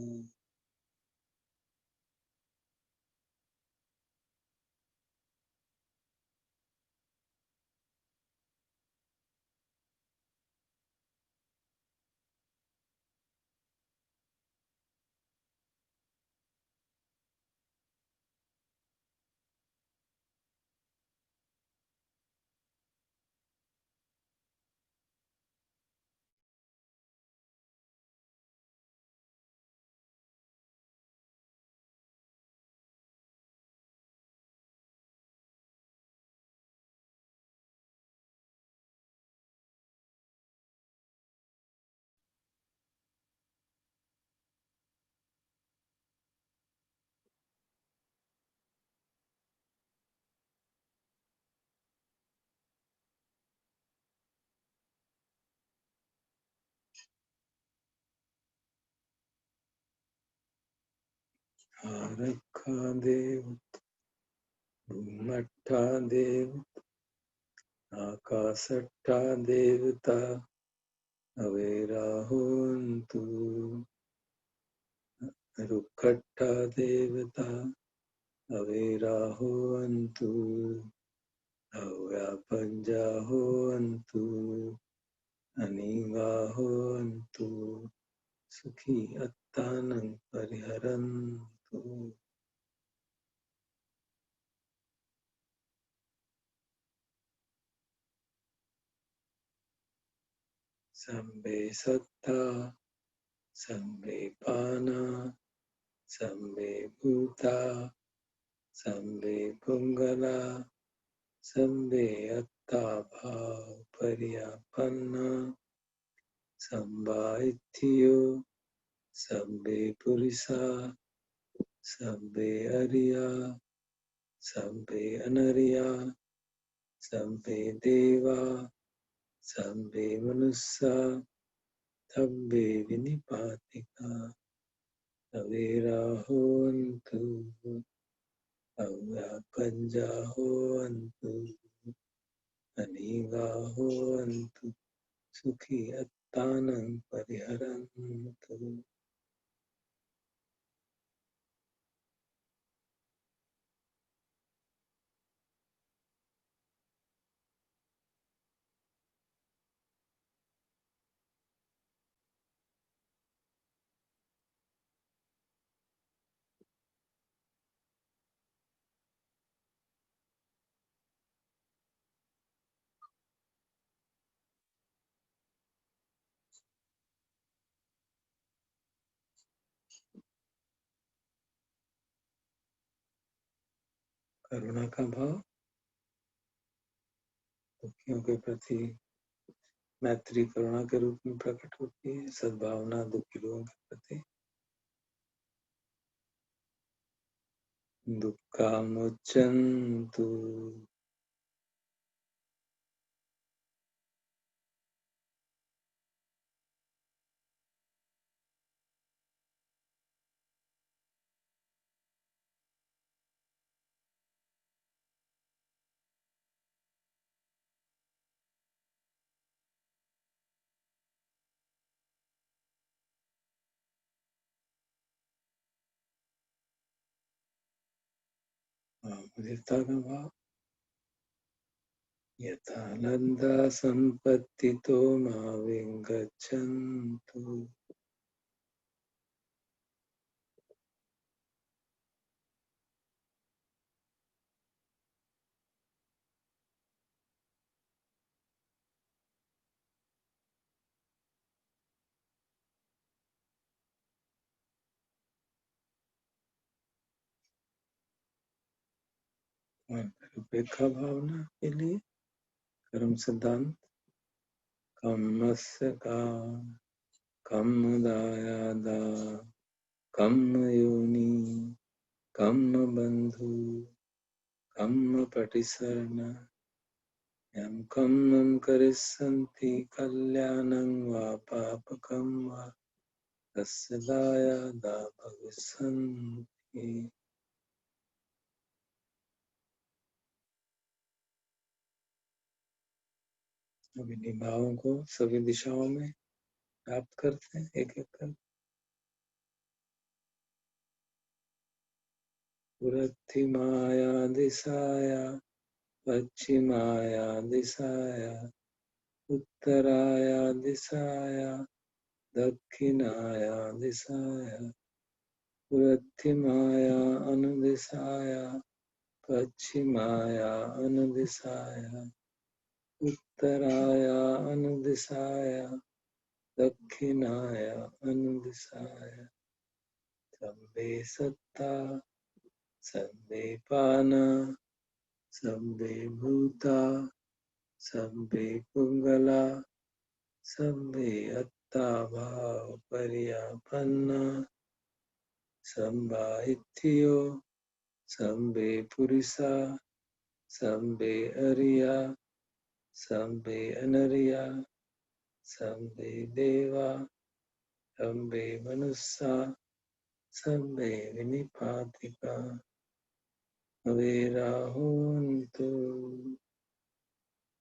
रखा देव भूमट्ठा देव आकाशट्ठा देवता अवेराहोन्तु रुक्खट्ठा देवता अवेराहोन्तु अव्यापञ्जाहोन्तु अनीगाहोन्तु सुखी अत्तानं परिहरन्तु। सम्बे सत्ता सम्बे पाना सम्बे भूता सम्बे पुंगला सम्बे अत्ता भाव पर्यापन्ना सम्बाइथियो सम्बे पुरिसा सम्बे अरिया सम्बे अनरिया सम्बे देवा सम्बे मनुष्या सम्बे विनिपातिका अवेराहोन्तु अव्यापञ्जाहोन्तु अनीगाहोन्तु सुखी अत्तानं परिहरन्तु। करुणा का भाव दुखियों के प्रति मैत्री करुणा के रूप में प्रकट होती है। सद्भावना दुखी लोगों के प्रति दुःखामुच्यन्तु मुदिता का भाव यथा नन्दा सम्पत्तितो मा विङ्गच्छन्तु उपेक्षा भावना के लिए कर्म सिद्धांत कम्मस्य का कम्म दायादा कम्म योनि कम्म बंधु कम्म पटिसरण यम कम्मं करिष्यन्ति कल्याणं वा पापकं वा तस्य दायादा भविष्यन्ति। सभी निभावों को सभी दिशाओं में प्राप्त करते हैं एक एक कर। पुरथिमाया दिशाया पश्चिमाया दिशाया उत्तराया दिशाया दक्षिणाया दिशाया पुरथिमाया अनुदिशाया पश्चिमाया अनुदिशाया उत्तराया अनुदिशाया दक्षिणाया अनुदिशाया सम्बे सत्ता सम्बे पाना सम्बे भूता सम्बे पुंगला सम्बे अत्ता भाव पर्यापन्ना सम्बाइथियो सम्बे पुरिसा सम्बे अरिया सम्बे अनरिया सम्बे देवा सम्बे मनुष्या Sabbe vinipatika avirahontु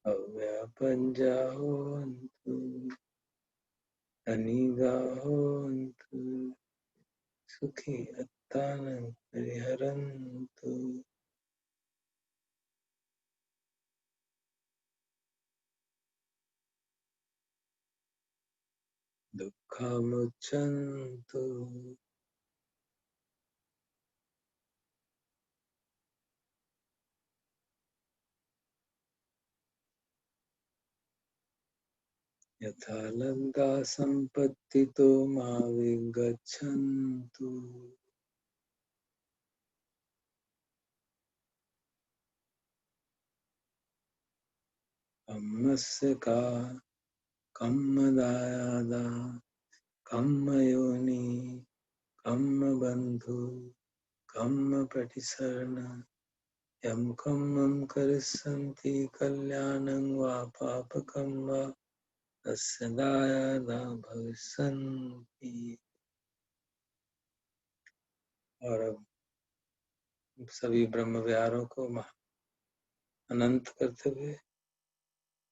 avyapanja-hontu aniga-hontu sukhi attanam pariharantu. Dukkhamucchantu yatha lagga sampattito ma viggachantu. Kammasya ka kammadayada kammayoni kammabandhu kammapatisarna yam kammam karisanti kalyanam va papakam va tasya dayada bhavisanti. और अब सभी ब्रह्म विहारों को अनंत करते हुए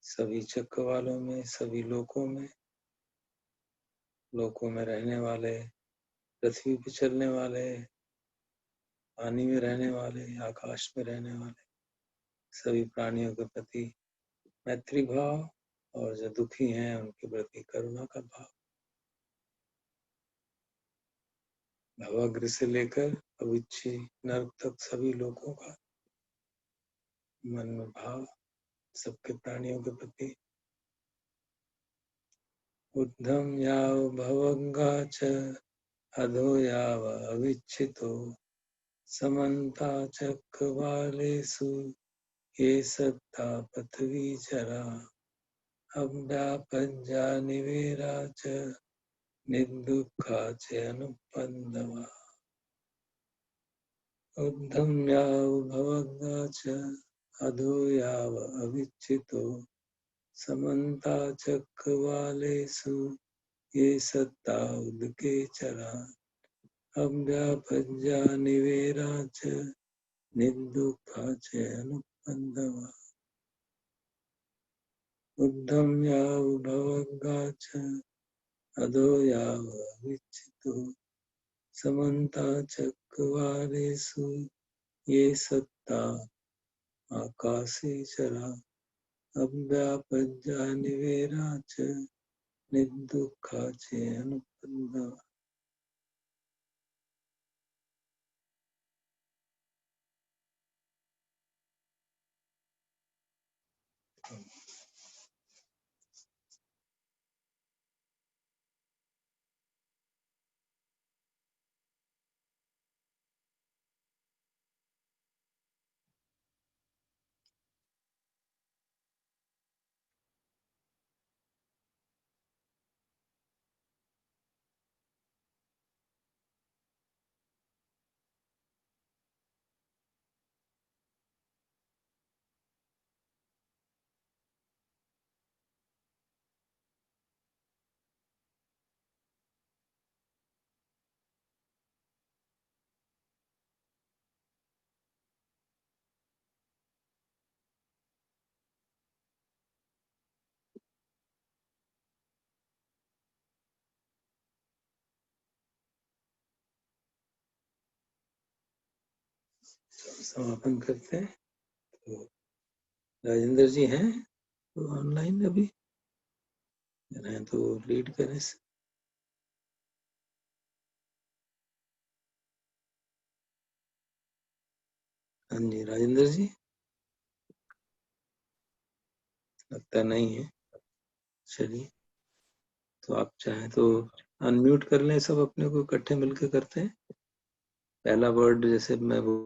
सभी चक्र वालों में, सभी लोकों में रहने वाले, पृथ्वी पे चलने वाले, पानी में रहने वाले, आकाश में रहने वाले सभी प्राणियों के प्रति मैत्री भाव और जो दुखी हैं उनके प्रति करुणा का भाव, भवाग्र से लेकर अविच्छी नर्क तक सभी लोगों का मन में भाव सबके प्राणियों के प्रति। ऊर्ध्वं याव भवंगा च अधो याव अविच्छितो समन्ता चक्रवालेषु ये सत्ता पृथ्वी चरा अव्यापज्जा निवेरा च निर्दुःखा च अनुपन्दवा। ऊर्ध्वं याव भवंगा च अधो याव अविच्छितो समन्ता चक्रवालेषु ये सत्ता उदके चरा अव्यापज्जा निवेरा च निर्दुःखा च अनुपन्दवा। ऊर्ध्वं याव भवंगा च अधो याव अविच्छितो समन्ता चक्रवालेषु ये सत्ता आकाशे चरा अव्यापज्जा निवेरा च निर्दुःखा च अनुपन्दवा। समापन करते हैं। तो राजेंद्र जी हैं तो ऑनलाइन अभी हैं तो लीड करें। हाँ जी राजेंद्र जी, लगता नहीं है। चलिए तो आप चाहें तो अनम्यूट कर लें, सब अपने को इकट्ठे मिलकर करते हैं। पहला वर्ड जैसे मैं वो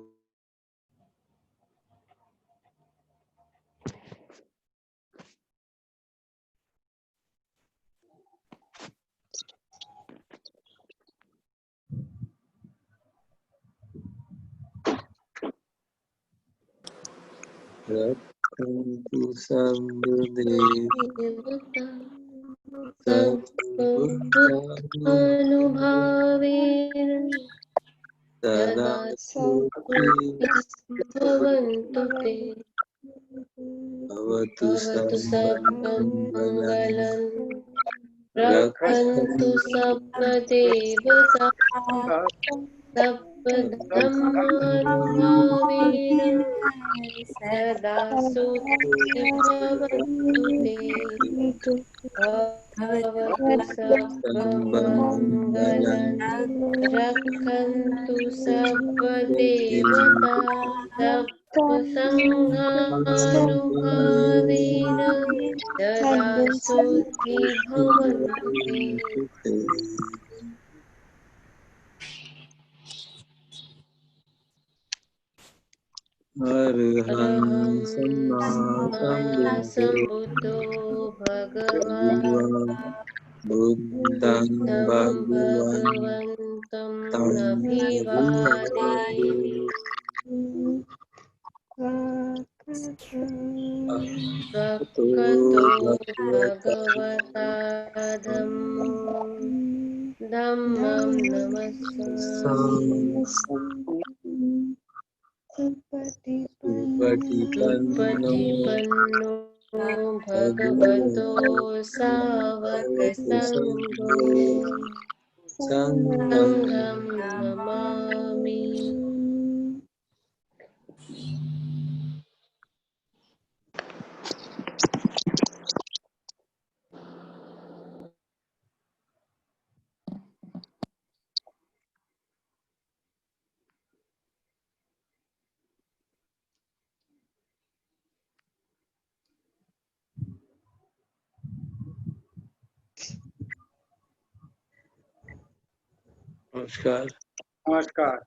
रक्षन्तु सर्वदेवता अनुभावेन तदा भवन्तु ते भवतु भवतु सर्वं सर्वमङ्गलं रक्षन्तु सर्वदेवता सर्वधर्मानुभावेन सदा सुखिर्भवन्तु ते भवतु सर्वमङ्गलं रक्षन्तु सर्वदेवता सर्वसङ्घानुभावेन सदा सुखी भवन्तु ते। अर्हं सम्मा सम्बुद्धो भगवान् बुद्धं भगवन्तं अभिवादे भगवतो भक्तो भगवता धम्मं नमस्सामि सुपटिपन्नो भगवतो सावक संघो संघं नमामि। नमस्कार। नमस्कार।